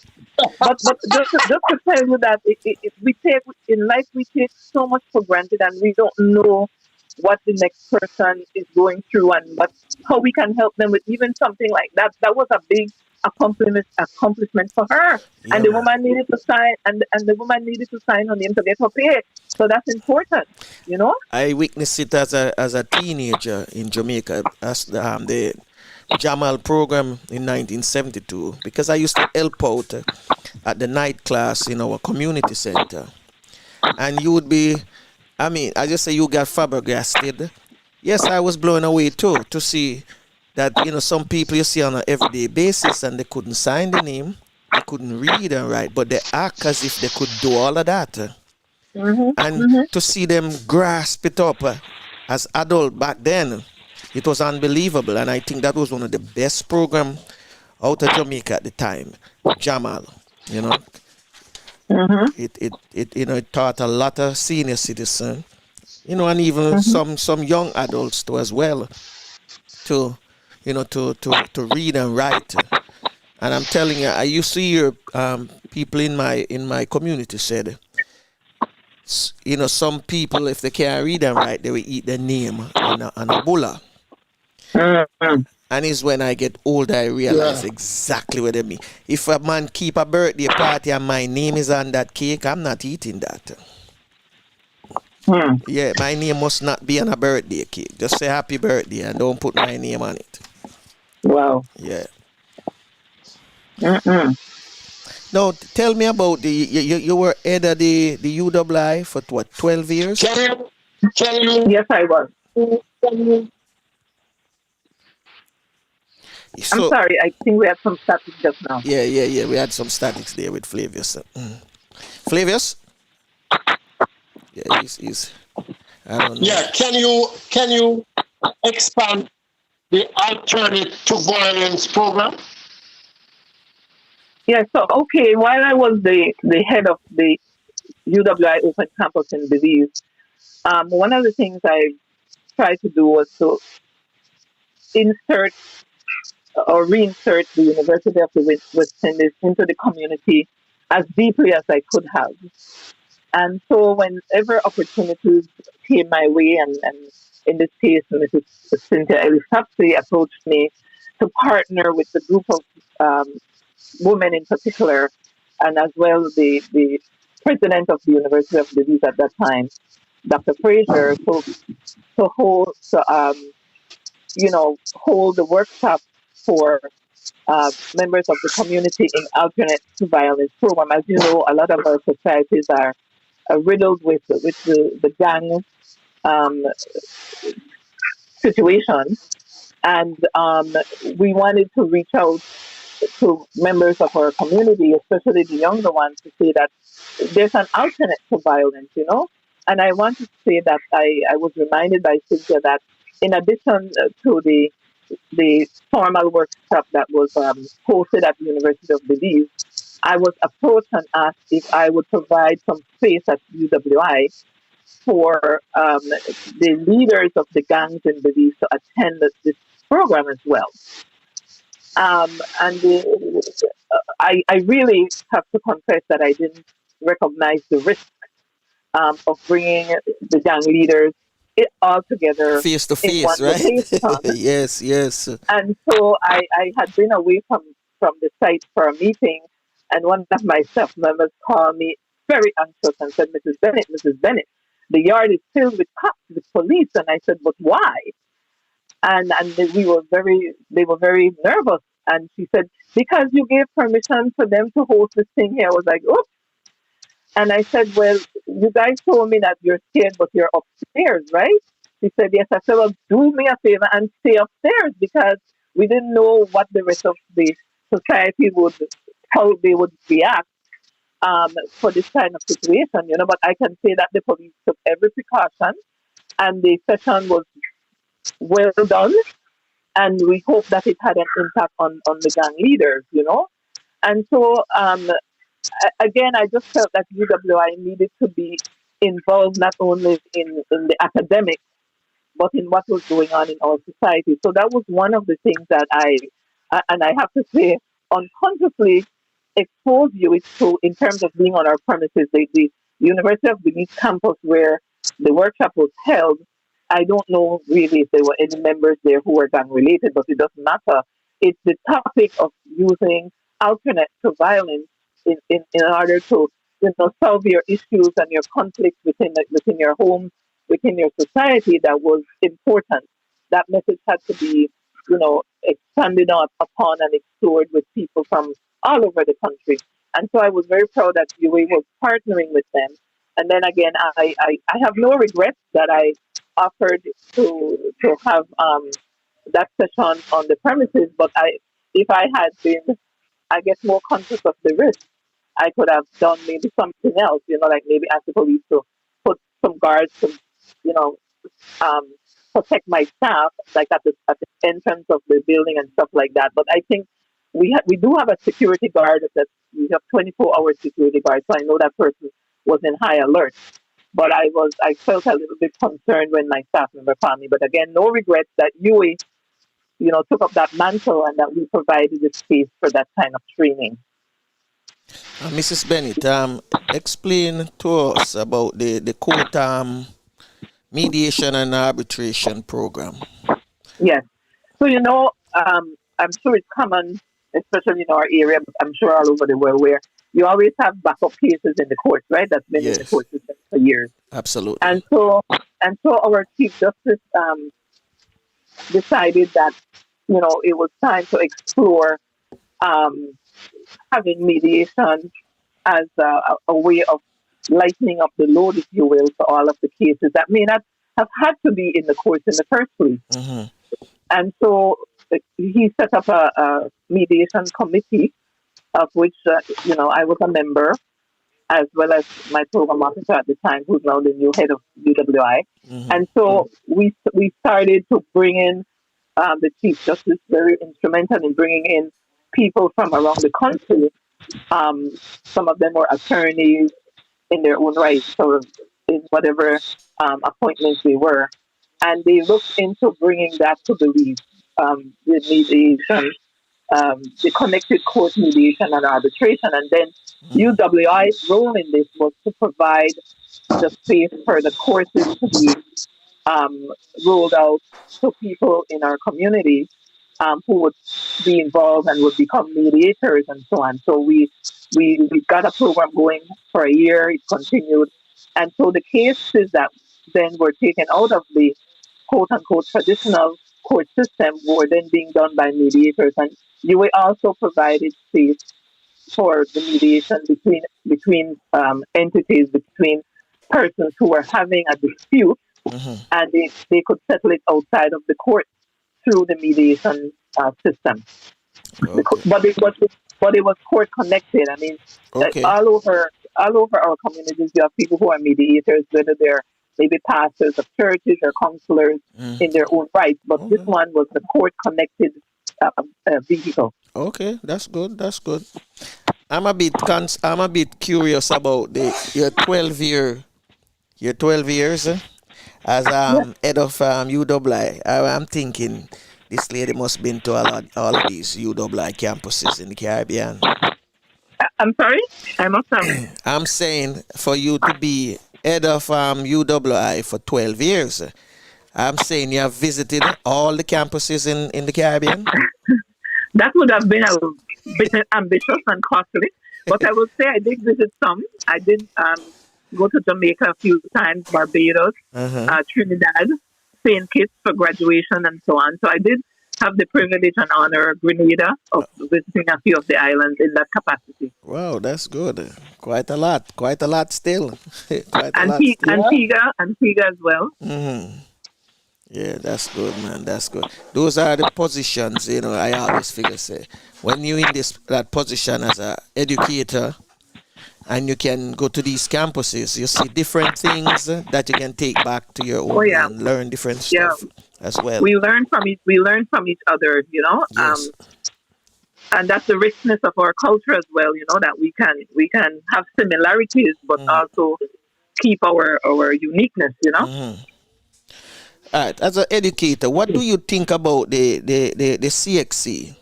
But just to tell you that we take in life, we take so much for granted, and we don't know what the next person is going through and how we can help them with even something like that. That was a big accomplishment for her. Yeah. And the woman needed to sign, and the woman needed to sign her name to get her paid. So that's important, you know. I witnessed it as a teenager in Jamaica as the Jamal program in 1972, because I used to help out at the night class in our community center, and you would be, I mean, I just say you got flabbergasted. Yes, I was blown away too to see that, you know, some people you see on an everyday basis and they couldn't sign the name, they couldn't read and write, but they act as if they could do all of that. To see them grasp it up as adult back then, it was unbelievable. And I think that was one of the best programs out of Jamaica at the time, Jamal, you know. It taught a lot of senior citizens, you know, and even some young adults too as well, to read and write. And I'm telling you, I used to hear people in my community said, you know, some people, if they can't read and write, they will eat their name on a bulla. And it's when I get older I realize exactly what they mean. If a man keep a birthday party and my name is on that cake, I'm not eating that. Yeah, my name must not be on a birthday cake. Just say happy birthday and don't put my name on it. Wow. Yeah. Now, tell me about you were head of the UWI for what, 12 years? Can you? Yes, I was. So, I'm sorry, I think we had some statics just now. Yeah. We had some statics there with Flavius. Flavius? Yeah, he's I don't know. Yeah, can you expand the alternate to violence program? Yeah, so okay, while I was the head of the UWI Open Campus in Belize, one of the things I tried to do was to insert or reinsert the University of the West Indies into the community as deeply as I could have. And so whenever opportunities came my way, and in this case, Mrs. Cynthia Ellis Topsey approached me to partner with the group of women in particular, and as well the president of the University of Belize at that time, Dr. Fraser, to hold the workshop for members of the community in alternate to violence program. As you know, a lot of our societies are riddled with the gang situation, and we wanted to reach out to members of our community, especially the younger ones, to say that there's an alternate to violence, you know. And I want to say that I was reminded by Cynthia that in addition to the formal workshop that was hosted at the University of Belize, I was approached and asked if I would provide some space at UWI for the leaders of the gangs in Belize to attend this program as well. And I really have to confess that I didn't recognize the risk of bringing the gang leaders all together Face to in one face, right? location. Yes, yes. And so I had been away from the site for a meeting, and one of my staff members called me very anxious and said, Mrs. Bennett, the yard is filled with cops, with police. And I said, but why? And they were very nervous. And she said, because you gave permission for them to host this thing here. I was like, oops. And I said, well, you guys told me that you're scared, but you're upstairs, right? She said, yes. I said, well, do me a favor and stay upstairs, because we didn't know what the rest of the society how they would react for this kind of situation, you know. But I can say that the police took every precaution, and the session was well done, and we hope that it had an impact on the gang leaders, you know. And so, again, I just felt that UWI needed to be involved not only in the academics, but in what was going on in our society. So that was one of the things that I have to say, unconsciously exposed you to in terms of being on our premises. The University of Belize campus where the workshop was held, I don't know really if there were any members there who were gang related, but it doesn't matter. It's the topic of using alternate to violence in order to, you know, solve your issues and your conflicts within your home, within your society, that was important. That message had to be, you know, expanded upon and explored with people from all over the country. And so I was very proud that UA was partnering with them. And then again, I have no regrets that I offered to have that session on the premises. But if I had been, I guess, more conscious of the risk, I could have done maybe something else, you know, like maybe ask the police to put some guards to, you know, protect my staff, like at the entrance of the building and stuff like that. But I think we do have a security guard that we have 24-hour security guard, so I know that person was in high alert. But I felt a little bit concerned when my staff member called me. But again, no regrets that UA, you know, took up that mantle and that we provided the space for that kind of training. Mrs. Bennett, explain to us about the court mediation and arbitration program. Yes. So, you know, I'm sure it's common, especially in our area, but I'm sure all over the world, where you always have backup cases in the courts, right? That's been in the court system for years. Absolutely. And so our Chief Justice decided that, you know, it was time to explore having mediation as a way of lightening up the load, if you will, for all of the cases that may not have had to be in the courts in the first place. Mm-hmm. And so he set up a mediation committee, of which, you know, I was a member, as well as my program officer at the time, who's now the new head of UWI. Mm-hmm. And so we started to bring in the Chief Justice, very instrumental in bringing in people from around the country. Some of them were attorneys in their own right, so in whatever appointments they were. And they looked into bringing that to Belize, the mediation, the connected court mediation and arbitration. And then UWI's role in this was to provide the space for the courses to be rolled out to people in our community who would be involved and would become mediators and so on. So we got a program going for a year. It continued. And so the cases that then were taken out of the quote-unquote traditional court system were then being done by mediators. And UA also provided space for the mediation between entities, between persons who were having a dispute and they could settle it outside of the court through the mediation system. Okay. But it was court connected. I mean, Okay. all over our communities, you have people who are mediators, whether they're maybe pastors of churches or counselors in their own right. But this Okay. one was the court connected vehicle. Okay. That's good. That's good. I'm a bit curious about your 12 years as Yeah. head of UWI. I'm thinking this lady must been to all of these UWI campuses in the Caribbean. I'm sorry, I must have. I'm saying for you to be head of UWI for 12 years, I'm saying you have visited all the campuses in the Caribbean. That would have been a bit ambitious and costly, but I will say I did visit some. I did go to Jamaica a few times, Barbados, Trinidad, St. Kitts for graduation, and so on. So I did have the privilege and honor, Grenada, of visiting a few of the islands in that capacity. Wow, that's good. Quite a lot. Quite a lot still. Quite a lot still. Antigua as well. Yeah, that's good, man. That's good. Those are the positions, I always figure say. When you're in that position as a educator and you can go to these campuses, you see different things that you can take back to your own and learn different stuff as well. We learn from each. We learn from each other, Yes. and that's the richness of our culture as well. That we can have similarities, but also keep our uniqueness. All right, as an educator, what do you think about the CXC?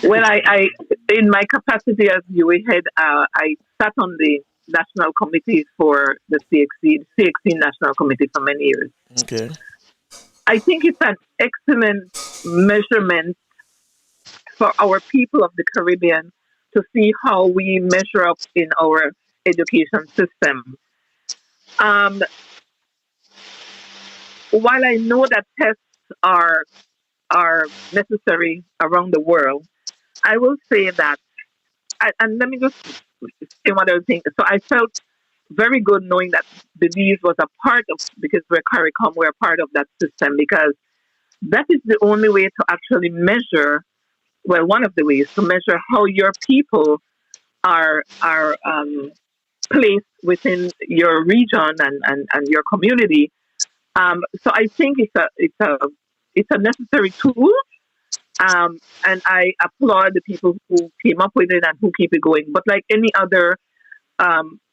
Well, I in my capacity as UA head, I sat on the national committee for the CXC National Committee for many years. Okay. I think it's an excellent measurement for our people of the Caribbean to see how we measure up in our education system. While I know that tests are necessary around the world, I will say that, and let me just say one other thing. So I felt very good knowing that Belize was a part of, because we're CARICOM, we're a part of that system, because that is the only way to actually measure, well, one of the ways to measure how your people are placed within your region and your community. So I think it's a necessary tool, and I applaud the people who came up with it and who keep it going. But like any other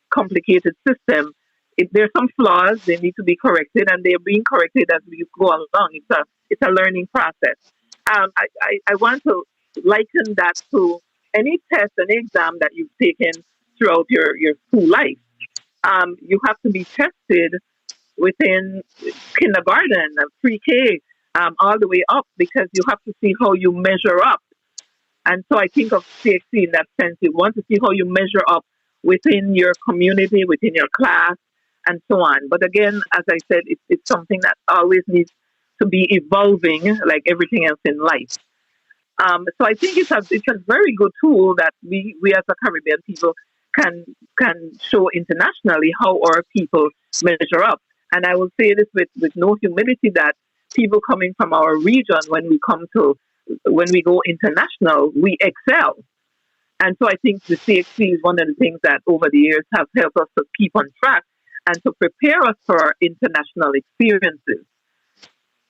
complicated system, if there's some flaws, they need to be corrected, and they're being corrected as we go along. It's a learning process. I want to liken that to any test, any exam that you've taken throughout your school life. You have to be tested within kindergarten, pre-K, all the way up, because you have to see how you measure up. And so I think of CXC in that sense. You want to see how you measure up within your community, within your class, and so on. But again, as I said, it's something that always needs to be evolving, like everything else in life. So I think it's a very good tool that we as a Caribbean people can show internationally how our people measure up. And I will say this with no humility, that people coming from our region, when we go international, we excel. And so I think the CXC is one of the things that over the years have helped us to keep on track and to prepare us for our international experiences.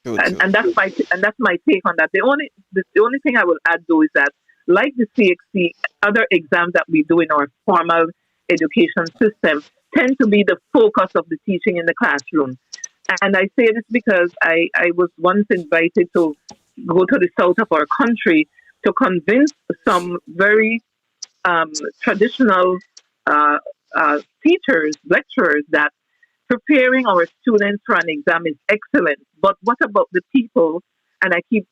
And that's my take on that. The only thing I will add though is that, like the CXC, other exams that we do in our formal education system tend to be the focus of the teaching in the classroom. And I say this because I was once invited to go to the south of our country to convince some very traditional teachers, lecturers, that preparing our students for an exam is excellent. But what about the people? And I keep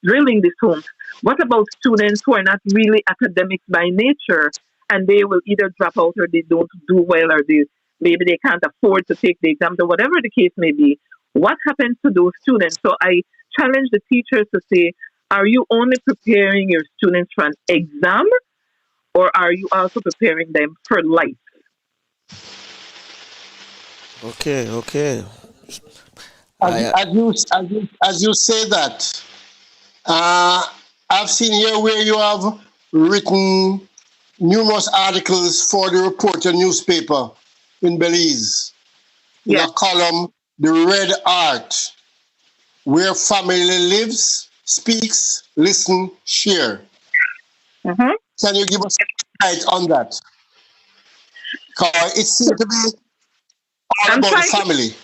drilling this home. What about students who are not really academics by nature, and they will either drop out, or they don't do well, or maybe they can't afford to take the exam, or whatever the case may be? What happens to those students? So I challenge the teachers to say, are you only preparing your students for an exam, or are you also preparing them for life? Okay, okay. As, I as you say that, uh, I've seen here where you have written numerous articles for the Reporter newspaper in Belize. In a Yes. column, The Red Art, where family lives, speaks, listen, share. Hmm. Can you give us insight on that? Because it seems to be all I'm about the trying to family.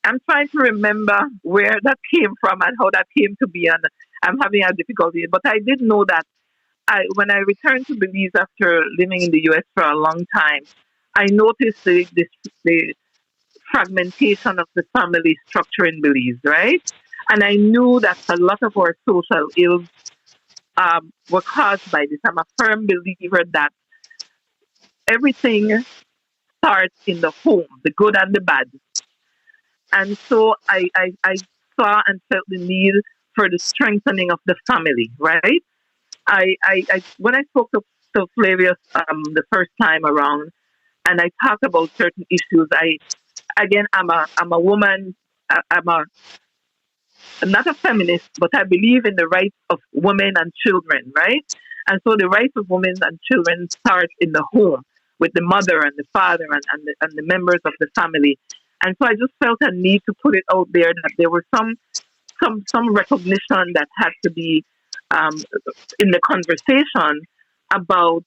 I'm trying to remember where that came from and how that came to be, and I'm having a difficulty. But I did know that when I returned to Belize after living in the U.S. for a long time, I noticed the fragmentation of the family structure in Belize, right? And I knew that a lot of our social ills were caused by this. I'm a firm believer that everything starts in the home, the good and the bad. And so I saw and felt the need for the strengthening of the family, right? I when I spoke to Flavius the first time around, and I talked about certain issues. I'm a woman. I'm not a feminist, but I believe in the rights of women and children, right? And so the rights of women and children start in the home with the mother and the father and the members of the family. And so I just felt a need to put it out there that there were some recognition that had to be um, in the conversation about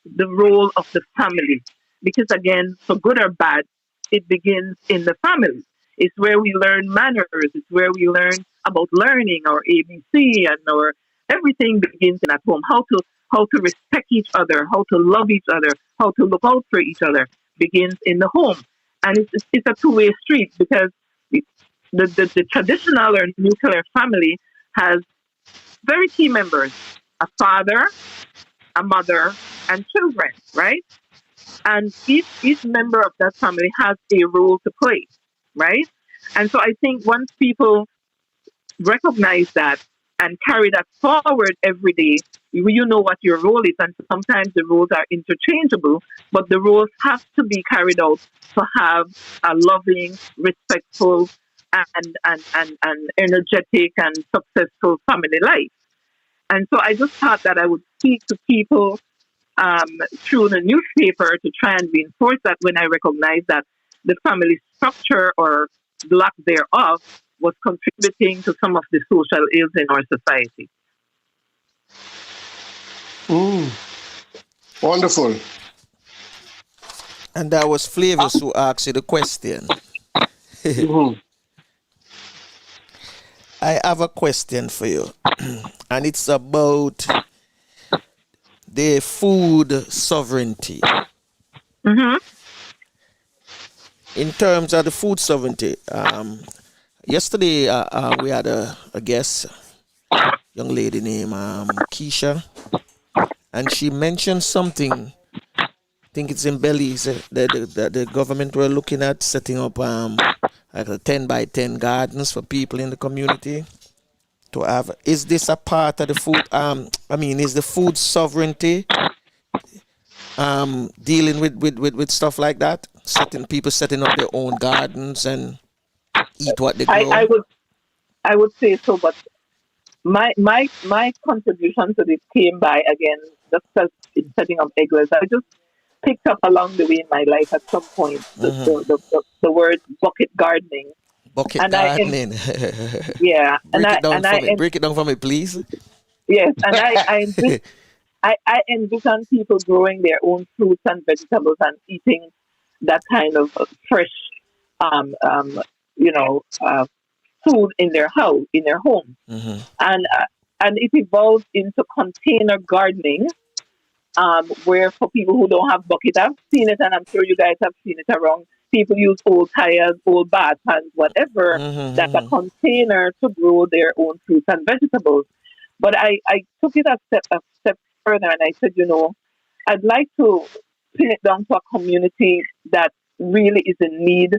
the role of the family. Because again, for good or bad, it begins in the family. It's where we learn manners. It's where we learn about learning our ABC and our everything begins in at home. How to respect each other, how to love each other, how to look out for each other begins in the home. And it's a two-way street because the traditional or nuclear family has very key members: a father, a mother, and children, right? And each member of that family has a role to play, right? And so I think once people recognize that and carry that forward every day, you know what your role is. And sometimes the roles are interchangeable, but the roles have to be carried out to have a loving, respectful, and energetic and successful family life. And so I just thought that I would speak to people um, through the newspaper to try and reinforce that when I recognize that the family structure or lack thereof was contributing to some of the social ills in our society. Mm, wonderful. and that was Flavius who asked you the question. Mhm. I have a question for you, and it's about the food sovereignty. Mm-hmm. In terms of the food sovereignty, yesterday we had a guest, young lady named Keisha, and she mentioned something. I think it's in Belize that the government were looking at setting up like a 10 by 10 gardens for people in the community to have. Is this a part of the food? Is the food sovereignty dealing with stuff like that? Setting up their own gardens and eat what they I, grow. I would I would say so, but my contribution to this came by again just as in setting up Eglah. I just picked up along the way in my life at some point the word bucket gardening, Bucket and I gardening. yeah, Break it down for me. Break it down for me, please. yes, and I envision people growing their own fruits and vegetables and eating that kind of fresh, um, um, you know, food in their house, in their home, Mm-hmm. and it evolved into container gardening, where for people who don't have bucket, I've seen it, and I'm sure you guys have seen it around. People use old tires, old bath pans, whatever, that's a Mm-hmm. container to grow their own fruits and vegetables. But I took it a step further, and I said, I'd like to pin it down to a community that really is in need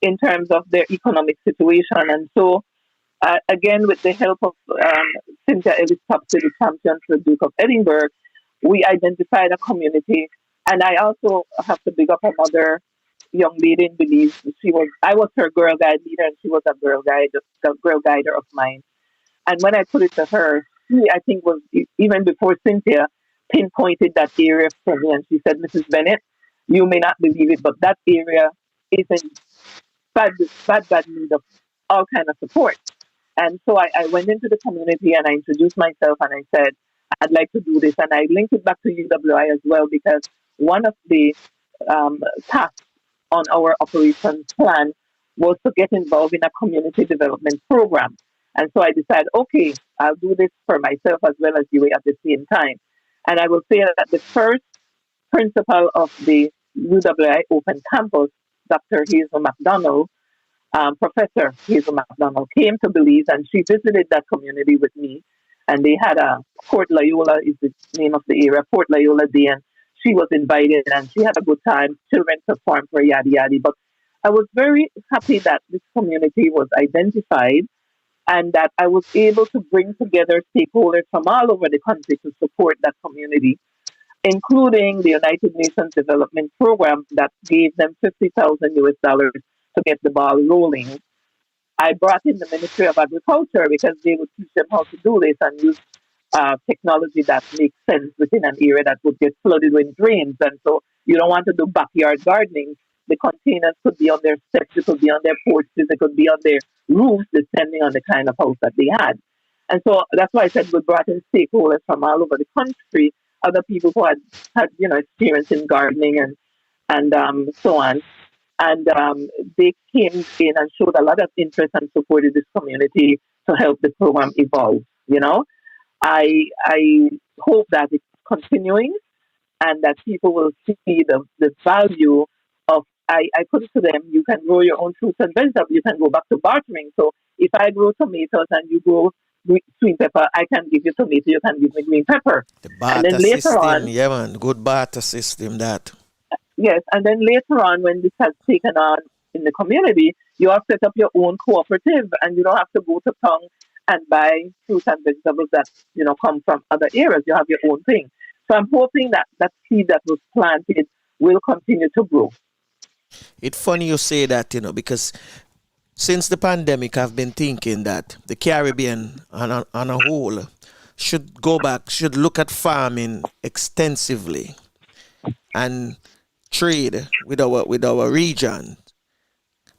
in terms of their economic situation. And so, again, with the help of Cynthia Ellis Topsey, the champion for the Duke of Edinburgh, we identified a community. And I also have to big up another young lady in Belize. I was her girl guide leader, and she was a girl guider of mine. And when I put it to her, she, I think, was even before Cynthia pinpointed that area for me, and she said, "Mrs. Bennett, you may not believe it, but that area is in bad need of all kind of support." And so I went into the community and I introduced myself and I said, "I'd like to do this." And I linked it back to UWI as well, because one of the tasks on our operations plan was to get involved in a community development program. And so I decided, okay, I'll do this for myself as well as you at the same time. And I will say that the first principal of the UWI Open Campus, Dr. Hazel McDonald, Professor Hazel McDonald, came to Belize and she visited that community with me. And they had a Port Loyola is the name of the area, Port Loyola Day, and she was invited and she had a good time. Children performed for yada yada. But I was very happy that this community was identified and that I was able to bring together stakeholders from all over the country to support that community, including the United Nations Development Program that gave them $50,000 to get the ball rolling. I brought in the Ministry of Agriculture because they would teach them how to do this and use technology that makes sense within an area that would get flooded with drains. And so you don't want to do backyard gardening. The containers could be on their steps, it could be on their porches, it could be on their roofs, depending on the kind of house that they had. And so that's why I said we brought in stakeholders from all over the country, other people who had experience in gardening and so on. And they came in and showed a lot of interest and supported this community to help the program evolve. I hope that it's continuing and that people will see the value of, I put it to them, you can grow your own fruits and vegetables, you can go back to bartering. So if I grow tomatoes and you grow sweet pepper, I can give you tomato, you can give me green pepper. The barter system, yeah man, good barter system that. Yes, and then later on when this has taken on in the community, you have set up your own cooperative and you don't have to go to town and buy fruits and vegetables that, come from other areas. You have your own thing. So I'm hoping that that seed that was planted will continue to grow. It's funny you say that, because since the pandemic, I've been thinking that the Caribbean on a whole should look at farming extensively and trade with our region.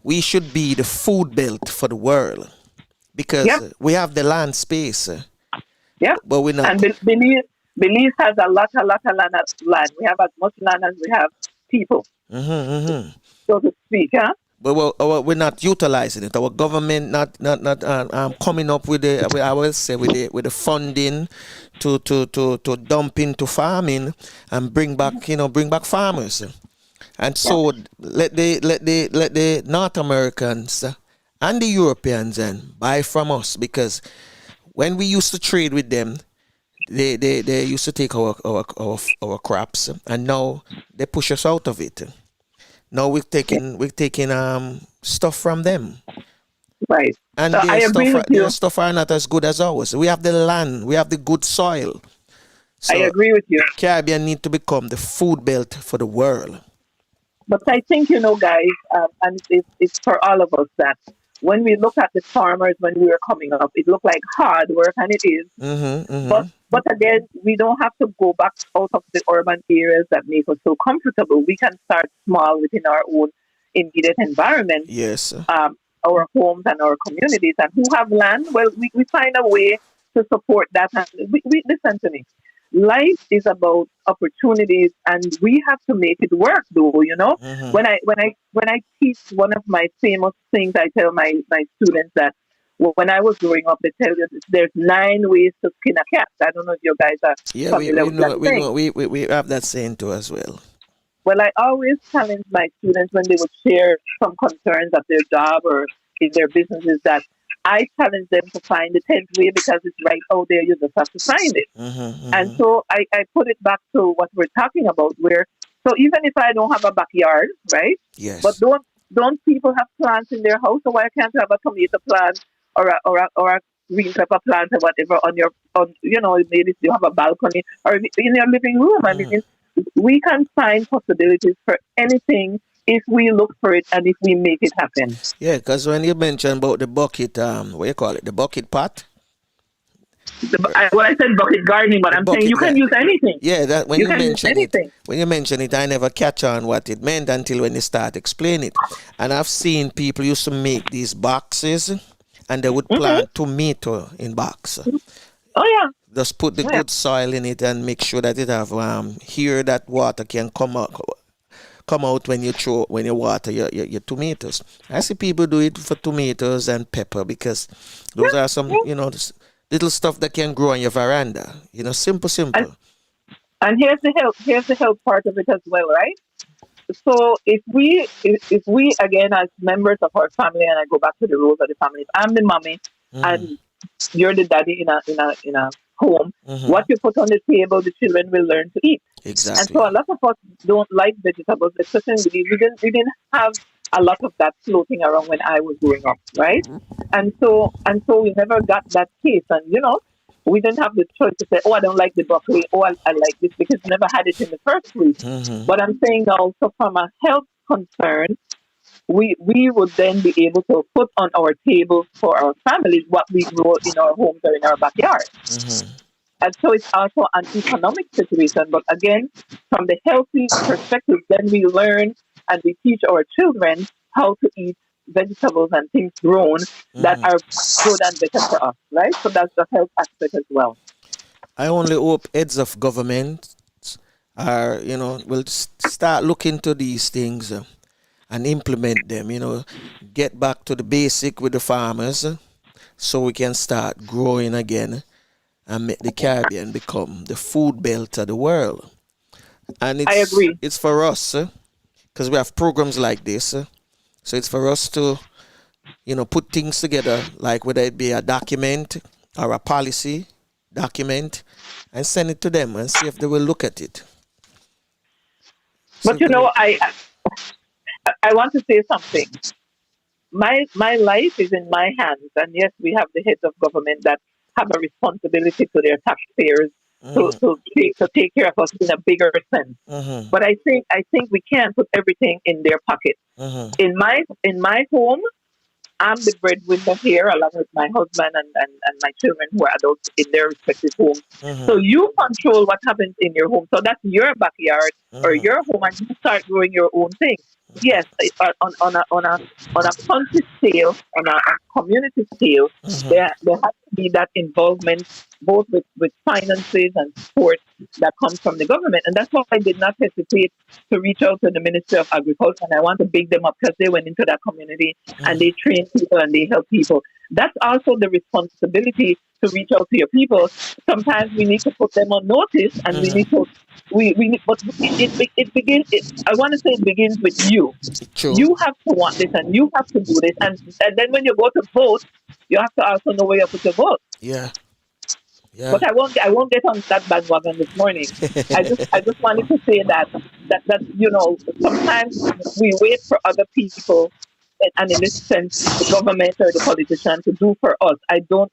We should be the food belt for the world because we have the land space. But we're not. And Belize has a lot of land. We have as much land as we have people, so to speak. But we're not utilizing it. Our government not coming up with the funding to dump into farming and bring back farmers. And so let the North Americans and the Europeans buy from us, because when we used to trade with them, they used to take our crops, and now they push us out of it. Now we're taking stuff from them. Right. And so their stuff are not as good as ours. We have the land, we have the good soil. So I agree with you. Caribbean need to become the food belt for the world. But I think, guys, and it's for all of us that when we look at the farmers when we were coming up, it looked like hard work, and it is. But again, we don't have to go back out of the urban areas that make us so comfortable. We can start small within our own immediate environment. Yes. Our homes and our communities. And who have land, well, we find a way to support that. And we listen to me. Life is about opportunities, and we have to make it work, though. When I teach, one of my famous things I tell my students that when I was growing up, they tell you there's 9 ways to skin a cat. I don't know if you guys are familiar with that saying. We have that saying too as well. Well, I always challenge my students when they would share some concerns at their job or in their businesses that I challenge them to find the 10th way, because it's right out there. You just have to find it. And so I put it back to what we're talking about, so even if I don't have a backyard, right? Yes. But don't people have plants in their house? So why can't you have a tomato plant or a green pepper plant or whatever maybe you have a balcony or in your living room? I mean, we can find possibilities for anything if we look for it and if we make it happen. Yeah, because when you mentioned about the bucket, what you call it, the bucket pot? Well, I said bucket gardening, but The I'm saying bucket you can guy. use anything. Yeah, that when You you can use mention it, anything. I never catch on what it meant until when they start explaining it. And I've seen people used to make these boxes, and they would plant tomato in box. Oh yeah. Just put the Yeah. good soil in it and make sure that it have here that water can come out when you water your tomatoes. I see people do it for tomatoes and pepper because those are some little stuff that can grow on your veranda. Simple. And here's the health part of it as well, right? So if we again as members of our family, and I go back to the roles of the family, if I'm the mommy and you're the daddy in a home, what you put on the table, the children will learn to eat. Exactly. And so a lot of us don't like vegetables, especially we didn't have a lot of that floating around when I was growing up, right? And so we never got that taste, and we didn't have the choice to say, oh, I don't like the broccoli, oh, I like this, because we never had it in the first place. But I'm saying now, so from a health concern, we would then be able to put on our tables for our families what we grow in our homes or in our backyard. And so it's also an economic situation. But again, from the healthy perspective, then we learn and we teach our children how to eat vegetables and things grown that are good and better for us, right? So that's the health aspect as well. I only hope heads of government will start looking to these things and implement them, get back to the basic with the farmers so we can start growing again and make the Caribbean become the food belt of the world. And I agree. It's for us, because we have programs like this. So it's for us to, put things together, like whether it be a document or a policy document, and send it to them and see if they will look at it. But I want to say something. My life is in my hands, and yes, we have the heads of government that have a responsibility to their taxpayers to take care of us in a bigger sense. But I think we can't put everything in their pocket. In my home, I'm the breadwinner here, along with my husband and my children who are adults in their respective homes. So you control what happens in your home. So that's your backyard or your home, and you start growing your own thing. Yes, on a country scale, on a community scale, there has to be that involvement, both with finances and support that comes from the government. And that's why I did not hesitate to reach out to the Ministry of Agriculture, and I want to big them up because they went into that community and they train people and they help people. That's also the responsibility to reach out to your people. Sometimes we need to put them on notice, and we need to. But it begins. I want to say it begins with you. True. You have to want this, and you have to do this, and then when you go to vote, you have to also know where you put your vote. Yeah. But I won't get on that bandwagon this morning. I just wanted to say that sometimes we wait for other people, and in this sense, the government or the politician to do for us. I don't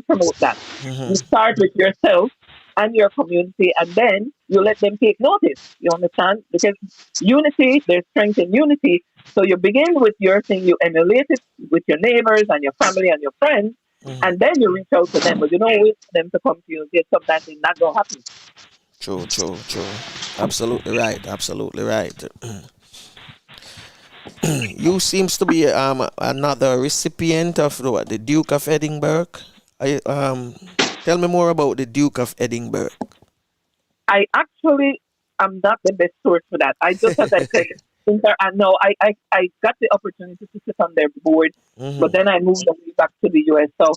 promote that. You start with yourself and your community, and then you let them take notice. You understand? Because unity, there's strength in unity. So you begin with your thing, you emulate it with your neighbors and your family and your friends, and then you reach out to them. But you don't wait for them to come to you. Sometimes it's not going to happen. True. Absolutely right. You seems to be another recipient of the Duke of Edinburgh. Tell me more about the Duke of Edinburgh. I actually am not the best source for that. I just, as I said, I got the opportunity to sit on their board, but then I moved away back to the US. So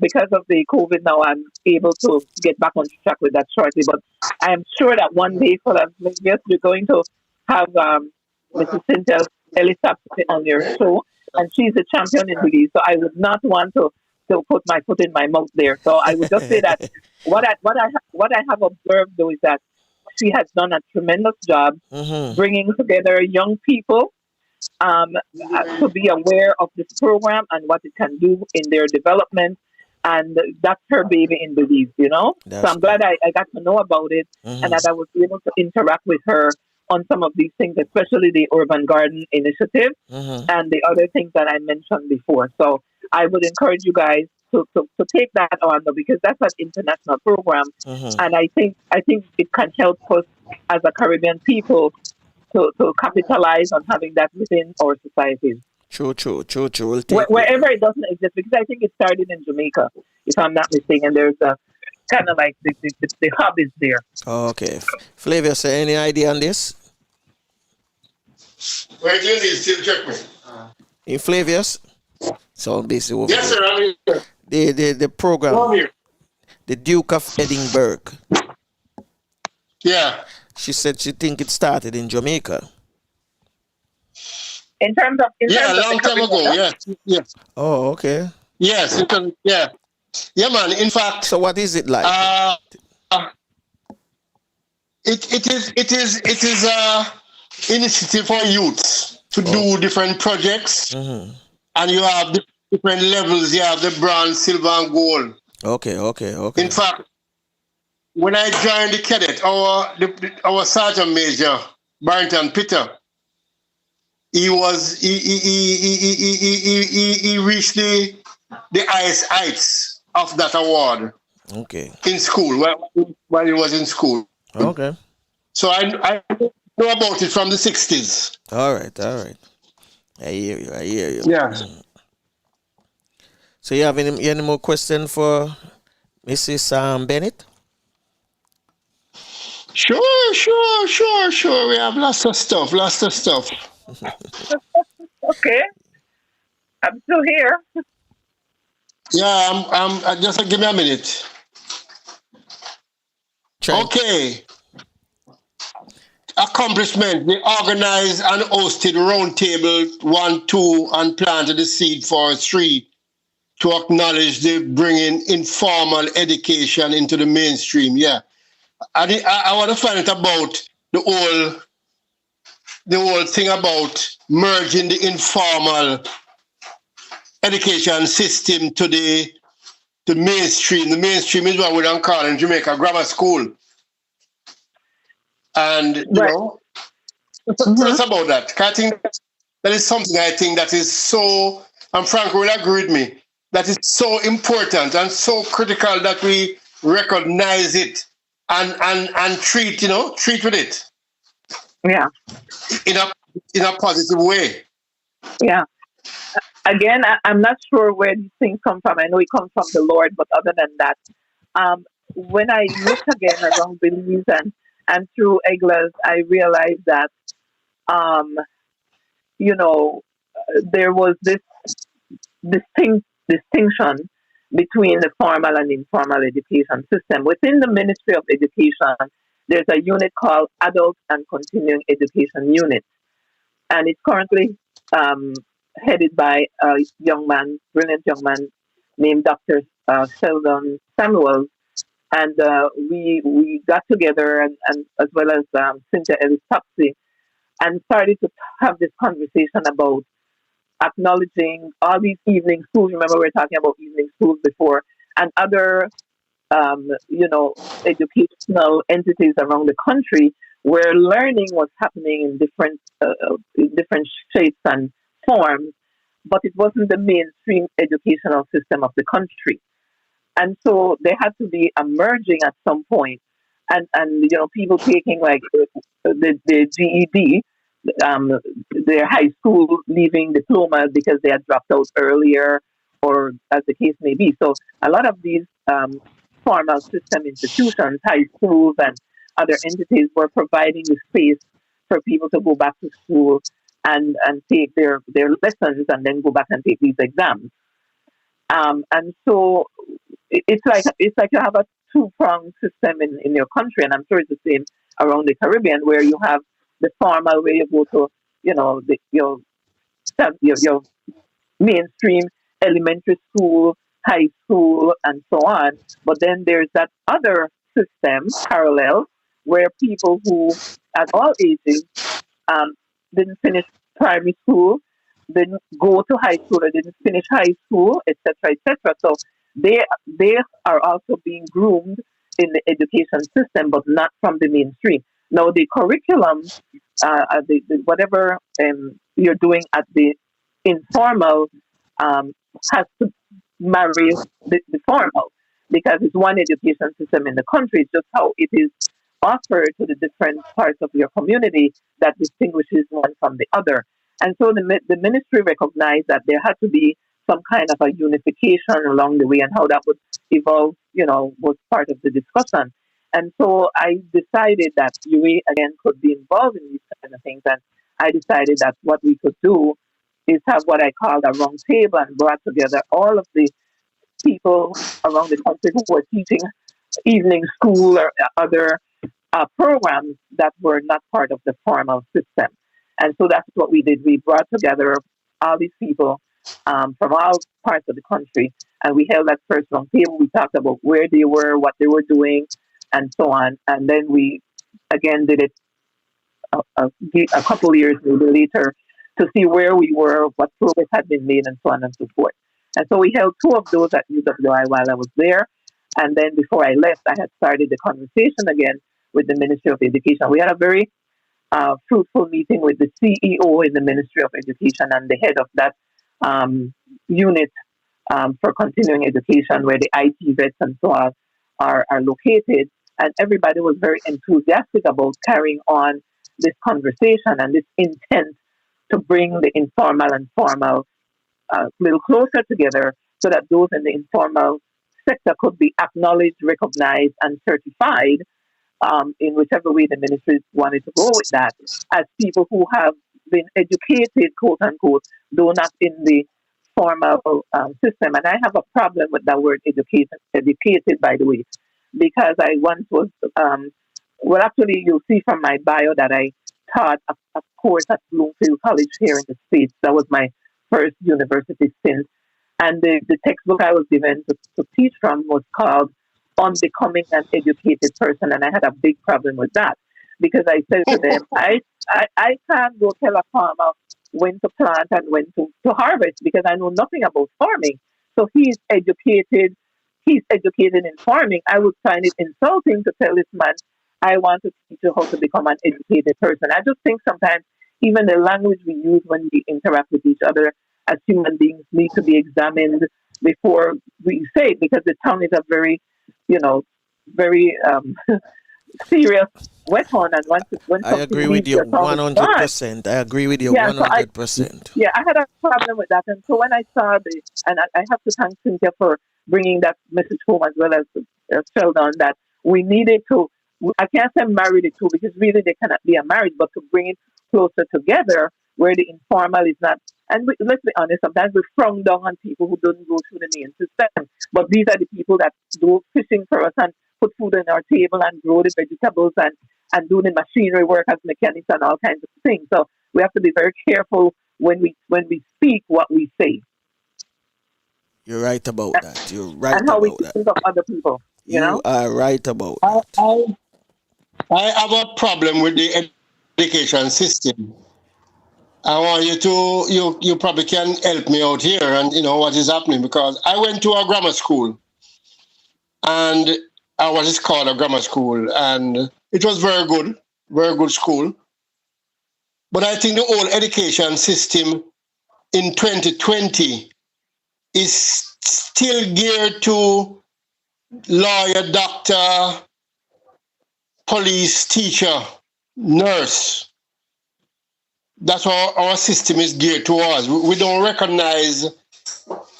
because of the COVID now, I'm able to get back on track with that shortly. But I am sure that one day, for us, yes, we're going to have Mrs. Cynthia Ellis Topsey on your show, and she's a champion in Belize. So I would not want to put my foot in my mouth there. So I would just say that what I have observed though is that she has done a tremendous job bringing together young people to be aware of this program and what it can do in their development. And that's her baby in Belize, So I'm glad I got to know about it and that I was able to interact with her on some of these things, especially the Urban Garden Initiative and the other things that I mentioned before. So I would encourage you guys to take that on, because that's an international program, and I think it can help us as a Caribbean people to capitalize on having that within our societies. True. We'll take Wherever it doesn't exist, because I think it started in Jamaica, if I'm not mistaken. There's a kind of like the hub is there. Okay. Flavia, say any idea on this? Where do you need still check me? In Flavius? So busy over Yes, sir, I'm here. the program. Come here. The Duke of Edinburgh. Yeah. She said she think it started in Jamaica. In terms of Yeah, a long time ago. Yes. Oh, okay. Yes, yeah, man. In fact, So what is it like? it is initiative for youths to do different projects, and you have different levels. You have the bronze, silver, and gold. Okay. In fact, when I joined the cadet, our sergeant major Barrington Peter, he reached the highest heights of that award. Okay. In school, while he was in school. Okay. So I know about it from the 60s. All right. I hear you. Yeah. So you have any more question for Mrs. Bennett? Sure. We have lots of stuff. Okay, I'm still here. Yeah, I'm just give me a minute. Okay. Accomplishment. They organized and hosted Roundtable 1, 2 and planted the seed for 3 to acknowledge the bringing informal education into the mainstream. Yeah. I want to find out about the whole thing about merging the informal education system to the mainstream. The mainstream is what we don't call in Jamaica grammar school. And, you know, tell us about that. I think that is something I think that is so, and Frank will agree with me, that is so important and so critical that we recognize it and treat with it. Yeah. In a positive way. Yeah. Again, I'm not sure where these things come from. I know it comes from the Lord, but other than that, when I look again around Belize and through Eglah, I realized that, there was this distinction between the formal and informal education system. Within the Ministry of Education, there's a unit called Adult and Continuing Education Unit, and it's currently headed by a brilliant young man named Dr. Sheldon Samuels. And we got together, and as well as Cynthia Ellis Topsey, and started to have this conversation about acknowledging all these evening schools. Remember, we were talking about evening schools before, and other, educational entities around the country where learning was happening in different shapes and forms, but it wasn't the mainstream educational system of the country. And so there had to be a merging at some point, and people taking like the GED, their high school leaving diploma because they had dropped out earlier, or as the case may be. So a lot of these formal system institutions, high schools and other entities, were providing the space for people to go back to school and take their lessons and then go back and take these exams. And so it's like you have a two-pronged system in your country, and I'm sure it's the same around the Caribbean, where you have the formal where you go to, your mainstream elementary school, high school, and so on. But then there's that other system, parallel, where people who, at all ages, didn't finish primary school, didn't go to high school, or didn't finish high school, etc., etc. So they are also being groomed in the education system, but not from the mainstream. Now, the curriculum whatever you're doing at the informal has to marry the formal, because it's one education system in the country. It's just how it is offered to the different parts of your community that distinguishes one from the other. And so the ministry recognized that there had to be some kind of a unification along the way, and how that would evolve, was part of the discussion. And so I decided that UA again could be involved in these kind of things. And I decided that what we could do is have what I called a round table, and brought together all of the people around the country who were teaching evening school or other programs that were not part of the formal system. And so that's what we did. We brought together all these people from all parts of the country, and we held that first round table. We talked about where they were, what they were doing, and so on. And then we again did it a couple of years later to see where we were, what progress had been made, and so on and so forth. And so we held 2 of those at UWI while I was there. And then before I left, I had started the conversation again with the Ministry of Education. We had a very fruitful meeting with the CEO in the Ministry of Education and the head of that unit for continuing education, where the IT vets and so on are located. And everybody was very enthusiastic about carrying on this conversation and this intent to bring the informal and formal a little closer together, so that those in the informal sector could be acknowledged, recognized, and certified in whichever way the ministry wanted to go with that, as people who have been educated, quote unquote, though not in the formal system. And I have a problem with that word educated, by the way, because I once was, actually, you'll see from my bio that I taught a course at Bloomfield College here in the States. That was my first university stint. And the textbook I was given to teach from was called On Becoming an Educated Person. And I had a big problem with that, because I said to them, I can't go tell a farmer when to plant and when to harvest, because I know nothing about farming. So he's educated in farming. I would find it insulting to tell this man, I want to teach you how to become an educated person. I just think sometimes even the language we use when we interact with each other as human beings need to be examined before we say it, because the tongue is a very, very serious weapon. And when I agree with you 100%. I agree with you 100%. I had a problem with that. And so when I saw and I have to thank Cynthia for bringing that message home, as well as Sheldon, that we needed to, I can't say marry the two, because really they cannot be a marriage, but to bring it closer together where the informal is not. And let's be honest, sometimes we frown down on people who don't go through the main system. But these are the people that do fishing for us and put food on our table and grow the vegetables and do the machinery work as mechanics and all kinds of things. So we have to be very careful when we speak what we say. You're right about that. You're right and how about we that. think of other people. You are right about that. I have a problem with the education system. I want you to, you probably can help me out here and what is happening, because I went to a grammar school, and what is called a grammar school, and it was very good school. But I think the whole education system in 2020 is still geared to lawyer, doctor, police, teacher, nurse. That's what our system is geared towards. We don't recognize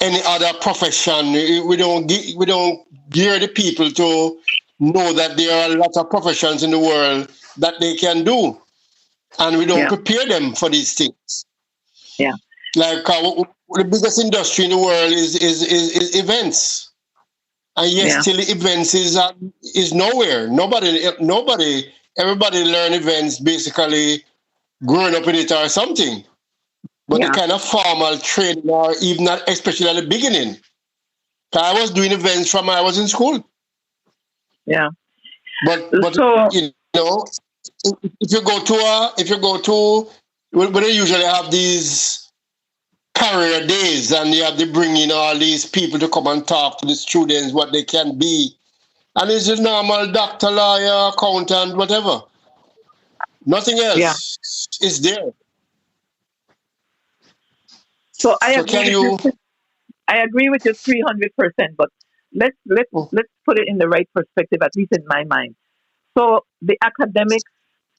any other profession. We don't gear the people to know that there are a lot of professions in the world that they can do, and we don't prepare them for these things. Yeah, like the biggest industry in the world is events, and yet still events is nowhere. Everybody learn events basically growing up in it or something. But the kind of formal training, or even not, especially at the beginning. I was doing events from when I was in school. Yeah. But so, if you go to when they usually have these career days, and you have to bring in all these people to come and talk to the students what they can be. And it's a normal doctor, lawyer, accountant, whatever. Nothing Yeah. else is there. So I So agree can with you. you? I agree with you 300%. But let's put it in the right perspective, at least in my mind. So the academics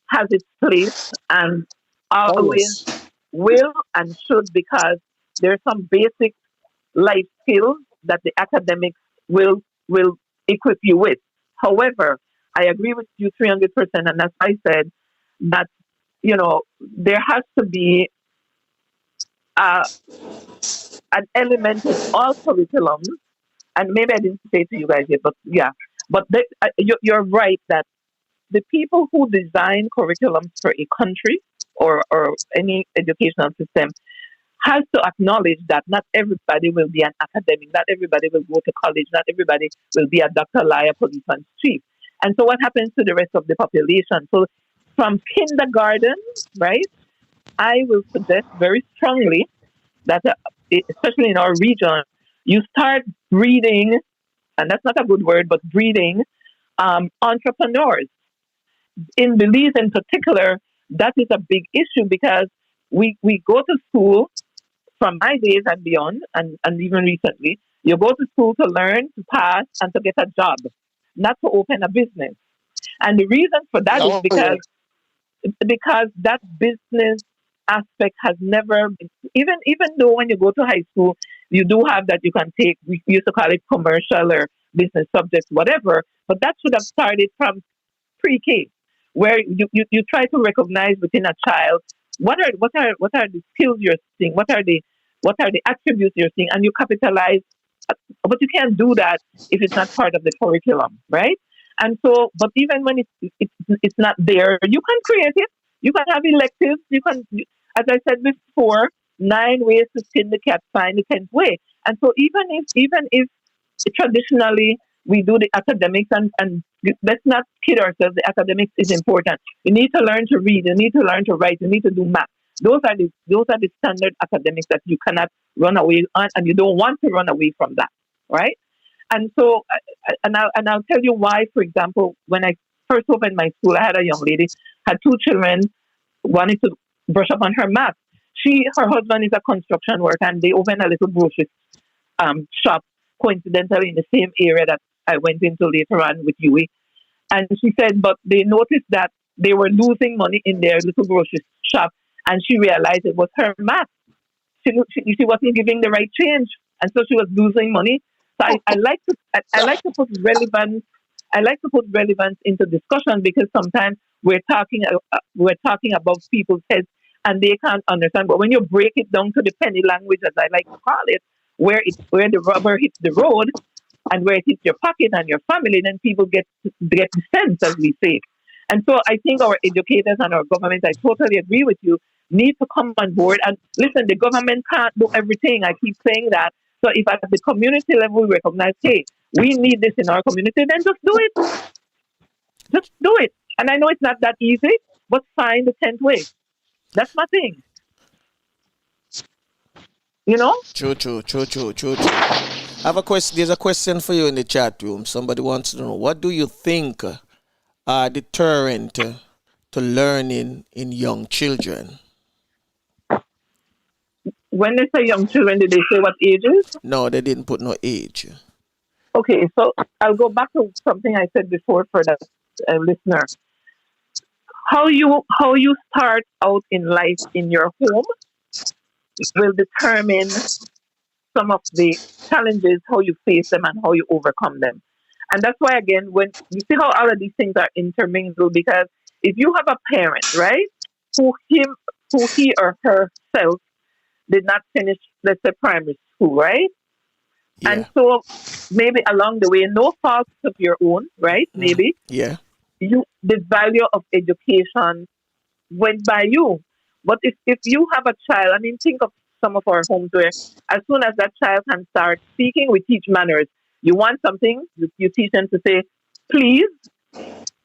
has its place and Oh always yes. will and should, because there's some basic life skills that the academics will equip you with. However, I agree with you 300%, and as I said, that there has to be uh, an element in all curriculums, and maybe I didn't say to you guys yet, but yeah, but you're right that the people who design curriculums for a country or any educational system has to acknowledge that not everybody will be an academic, not everybody will go to college, not everybody will be a doctor, lawyer, policeman, chief. And so what happens to the rest of the population? So from kindergarten, right, I will suggest very strongly that, especially in our region, you start breeding, and that's not a good word, but breeding entrepreneurs. In Belize in particular, that is a big issue because we go to school from my days and beyond, and even recently, you go to school to learn, to pass, and to get a job, not to open a business. And the reason for that is Oh yeah. because that business aspect has never been, even though when you go to high school, you do have that you can take, we used to call it commercial or business subjects, whatever, but that should have started from pre-K, where you try to recognize within a child what are the skills you're seeing, what are the attributes you're seeing, and you capitalize. But you can't do that if it's not part of the curriculum, right? And so, but even when it's not there, you can create it. You can have electives. As I said before, 9 ways to skin the cat, find the 10th way. And so, even if traditionally we do the academics, and let's not kid ourselves, the academics is important. You need to learn to read, you need to learn to write, you need to do math. Those are the standard academics that you cannot run away on, and you don't want to run away from that, right? And so, and I'll tell you why. For example, when I first opened my school, I had a young lady, had 2 children, wanted to brush up on her math. Her husband is a construction worker, and they opened a little grocery shop, coincidentally in the same area that I went into later on with Yui. And she said, but they noticed that they were losing money in their little grocery shop, and she realized it was her math. She wasn't giving the right change, and so she was losing money. So I like to put relevance. I like to put relevance into discussion, because sometimes we're talking above people's heads and they can't understand. But when you break it down to the penny language, as I like to call it, where the rubber hits the road and where it hits your pocket and your family, then people get the sense, as we say. And so I think our educators and our government, I totally agree with you, need to come on board. And listen, the government can't do everything. I keep saying that. So if at the community level we recognize, hey, we need this in our community, then just do it. Just do it. And I know it's not that easy, but find the 10th way. That's my thing. You know? True. I have a question. There's a question for you in the chat room. Somebody wants to know, what do you think are deterrent to learning in young children? When they say young children, did they say what ages? No, they didn't put no age. Okay, so I'll go back to something I said before for the listener. How you start out in life in your home will determine some of the challenges, how you face them and how you overcome them. And that's why, again, when you see how all of these things are intermingled, because if you have a parent, right, who he or herself did not finish, let's say, primary school, right? Yeah. And so maybe along the way, no fault of your own, right? Maybe Yeah. the value of education went by you. But if you have a child, I mean, think of some of our homes where as soon as that child can start speaking, we teach manners. You want something, you teach them to say, please.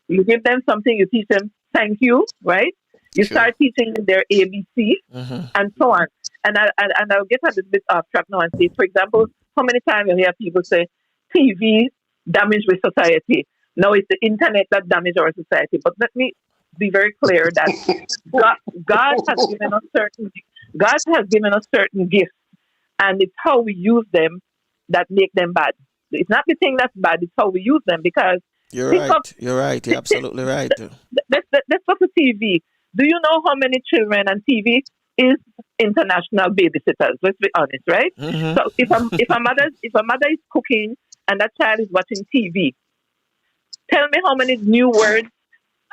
You give them something, you teach them, thank you, right? You Sure. start teaching them their ABC and so on. And I'll get a little bit off track now and say, for example, how many times you hear people say, TV damage with society. Now it's the internet that damage our society. But let me be very clear that God, God has given us certain gifts, and it's how we use them that make them bad. It's not the thing that's bad; it's how we use them. Because You're think of right. You're right. You're absolutely right. let's go to TV. Do you know how many children on TV is international babysitters? Let's be honest, right? Mm-hmm. So if a mother is cooking and that child is watching TV, tell me how many new words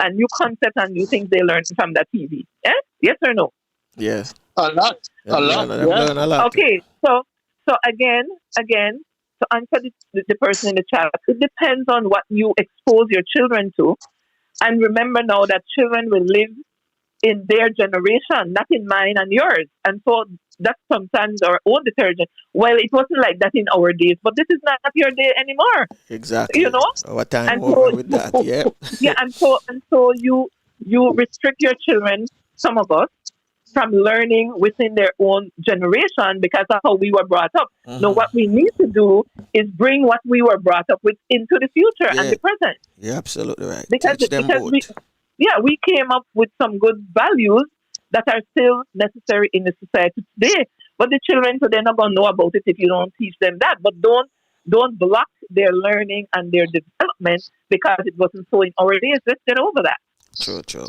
and new concepts and new things they learn from that TV. Eh? Yes or no? Yes. A lot. A lot. I've Yeah. learned a lot. Okay. So again, to answer the person in the chat, it depends on what you expose your children to. And remember now that children will live in their generation, not in mine and yours. And so that's sometimes our own detergent. Well, it wasn't like that in our days, but this is not your day anymore. Exactly. You know? Our time And over so, with that. Yeah. yeah, and so you restrict your children, some of us, from learning within their own generation because of how we were brought up. Now, what we need to do is bring what we were brought up with into the future and the present. You're absolutely right. Because, Teach them because both. we came up with some good values that are still necessary in the society today. But the children today not gonna know about it if you don't teach them that. But don't block their learning and their development because it wasn't so in our days. Let's get over that. True.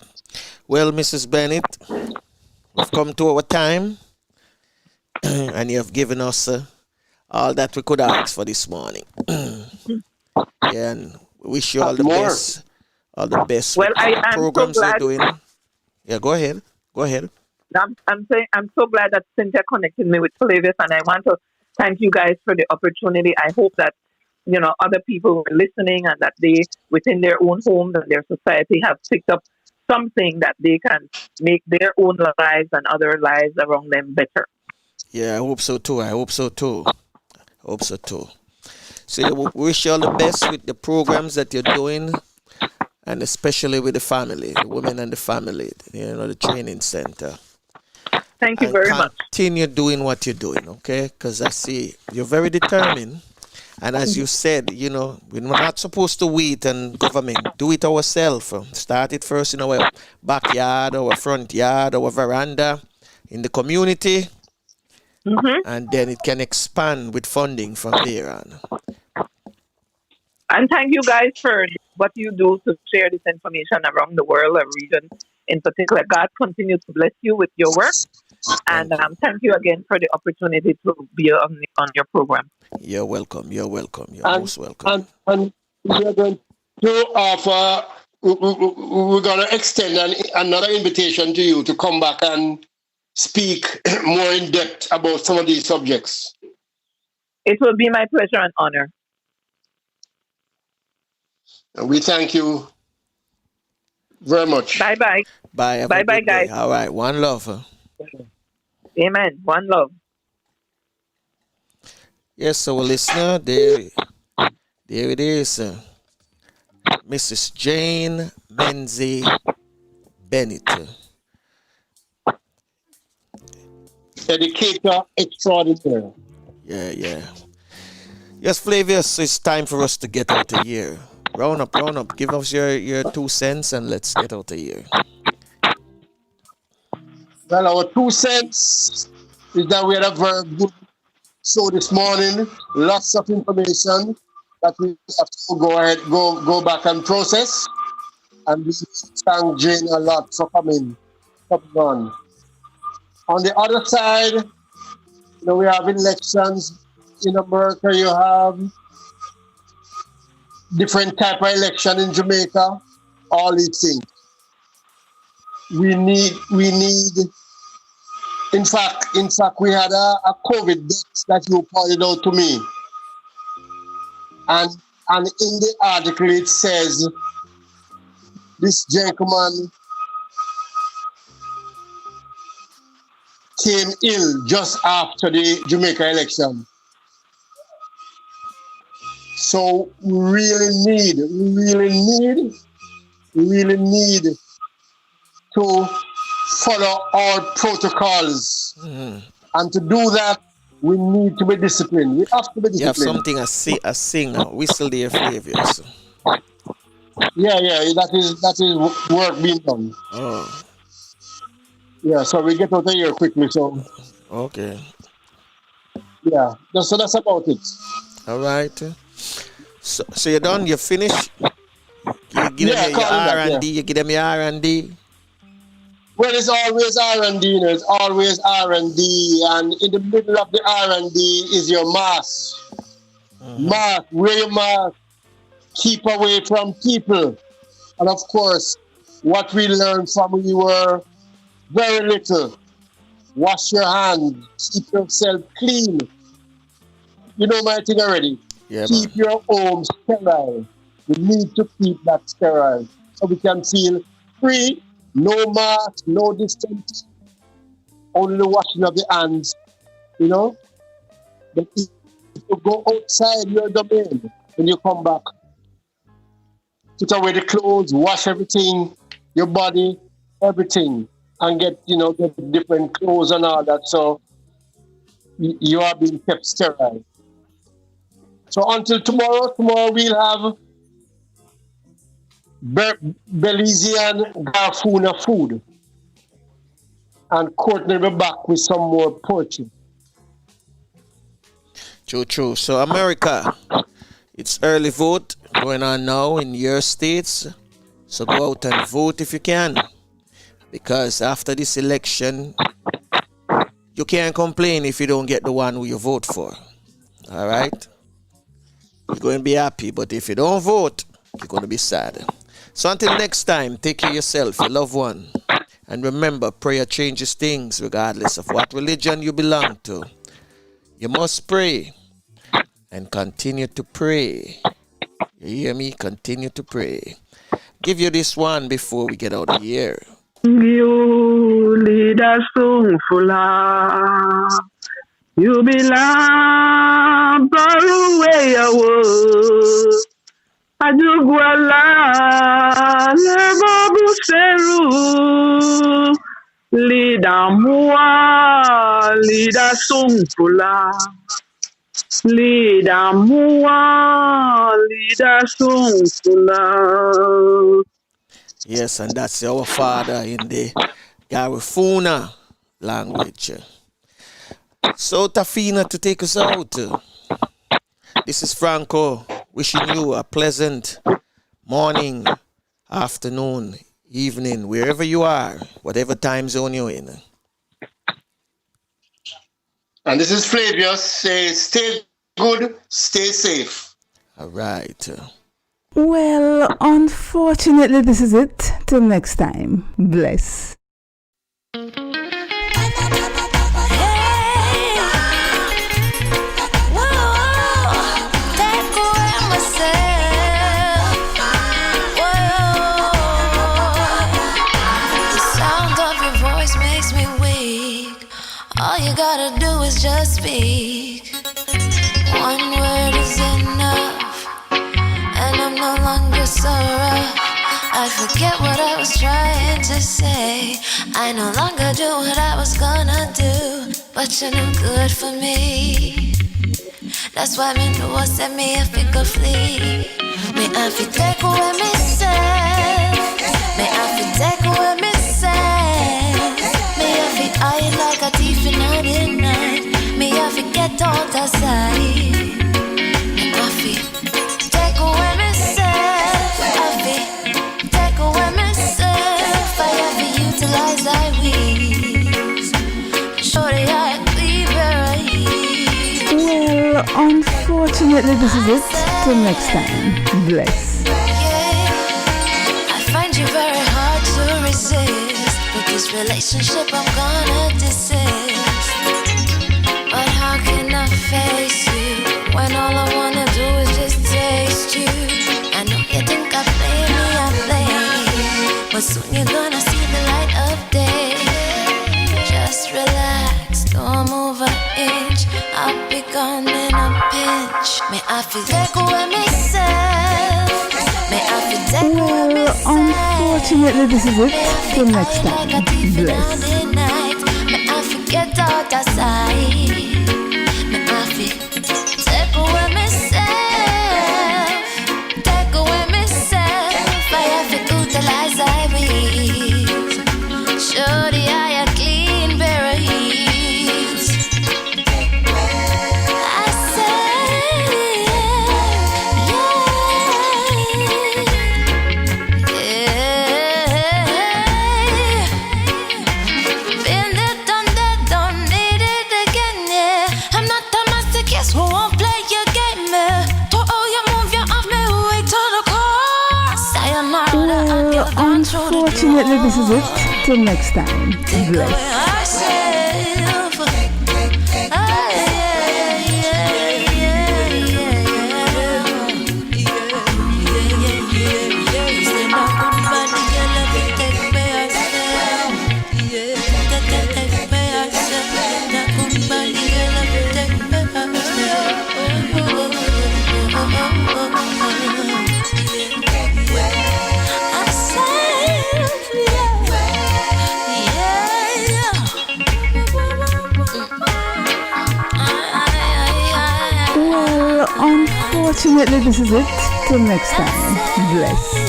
Well, Mrs. Bennett, we've come to our time, and you have given us all that we could ask for this morning. Yeah, and we wish you all the More. best. All the best Well, with I'm so programs you're glad. doing. Yeah, go ahead. I'm so glad that Cynthia connected me with Flavius, and I want to thank you guys for the opportunity. I hope that other people were listening and that they, within their own homes and their society, have picked up something that they can make their own lives and other lives around them better. Yeah, I hope so too. So yeah, we wish you all the best with the programs that you're doing, and especially with the family, the women and the family, the training center. Thank you very much. Continue doing what you're doing, okay? Because I see you're very determined. And as you said, we're not supposed to wait on government. Do it ourselves. Start it first in our backyard, our front yard, our veranda, in the community. And then it can expand with funding from there on. And thank you guys for what you do to share this information around the world, a region in particular. God continue to bless you with your work. And thank you again for the opportunity to be on your program. You're welcome. You're most welcome. And we're going to offer, we're going to extend another invitation to you to come back and speak more in depth about some of these subjects. It will be my pleasure and honor. And we thank you very much. Bye-bye. Bye. Bye-bye, guys. All right. One love. Amen. One love. Yes, so listener, there it is. Mrs. Jane Menzies Bennett. Educator extraordinary. Yeah. Yes, Flavius, it's time for us to get out of here. Round up. Give us your 2 cents and let's get out of here. Well, our 2 cents is that we had a very good show this morning. Lots of information that we have to go back and process. And we thank Jane a lot for coming on. On the other side, we have elections. In America, you have different type of election in Jamaica, all these things. We need, in fact, we had a COVID death that you pointed out to me. And in the article, it says, this gentleman came ill just after the Jamaica election. So we really need to follow our protocols. And to do that, we need to be disciplined. We have to be disciplined. You have something I sing now. Whistle there, Flavius. Yeah, that is work being done. Oh, Yeah, so we get out of here quickly. So okay. yeah, that's about it. All right. So you're done? You finished? You give them Yeah, your calling that. Yeah. R&D. You give them your R&D. Well, it's always R&D. You know, it's always R&D, and in the middle of the R&D is your mask. Mask, wear your mask. Keep away from people, and of course, what we learned from when you were very little. Wash your hands. Keep yourself clean. You know my thing already. Yeah, man. Keep your home sterile. We need to keep that sterile so we can feel free. No mask, no distance, only the washing of the hands. You know. But if you go outside your domain when you come back, put away the clothes, wash everything, your body, everything, and get different clothes and all that. So you are being kept sterile. So until tomorrow we'll have Belizean Garfuna food. And Courtney will be back with some more poetry. True. So America, it's early vote going on now in your states. So go out and vote if you can. Because after this election, you can't complain if you don't get the one who you vote for. All right? You're going to be happy, but if you don't vote, you're going to be sad. So until next time, take care of yourself, your loved one. And remember, prayer changes things regardless of what religion you belong to. You must pray and continue to pray. You hear me? Continue to pray. Give you this one before we get out of here. You lead us so full. You belong far away away. Ajugwala lebo buseru. Lida mua, lida sungfula. Lida mua, lida sungfula. Yes, and that's our father in the Garifuna language. So Tafina to take us out. This is Franco wishing you a pleasant morning, afternoon, evening, wherever you are, whatever time zone you're in. And this is Flavius. Say, stay good, stay safe. All right. Well, unfortunately, this is it. Till next time. Bless. All you gotta do is just speak. One word is enough, and I'm no longer so rough. I forget what I was trying to say. I no longer do what I was gonna do, but you're no good for me. That's why me know what set me if it go flee. Me I fi take away me say. Me I fi take away me say. Me I fi hide like a thief in the night. Me I fi get out of sight. Me I fi take away myself. I fi take away myself. I have to utilize thy wings. Shorty I leave her. Well, unfortunately, this is it. Till next time. Bless. I find you very hard to resist. With this relationship I'm gonna desist. But how can I face you when all I wanna do is just taste you? I know you think I play me, I play, but soon you're gonna see the light of day. Just relax, don't move an inch. I'll be gone in a pinch. May I feel take away myself. May I feel take away Well, myself. unfortunately, this is it. Till next time. Bless. May I forget out of sight. May I feel take away myself. Take away myself. Unfortunately, this is it. Till next time. Bless. Unfortunately, this is it. Till next time. Bless.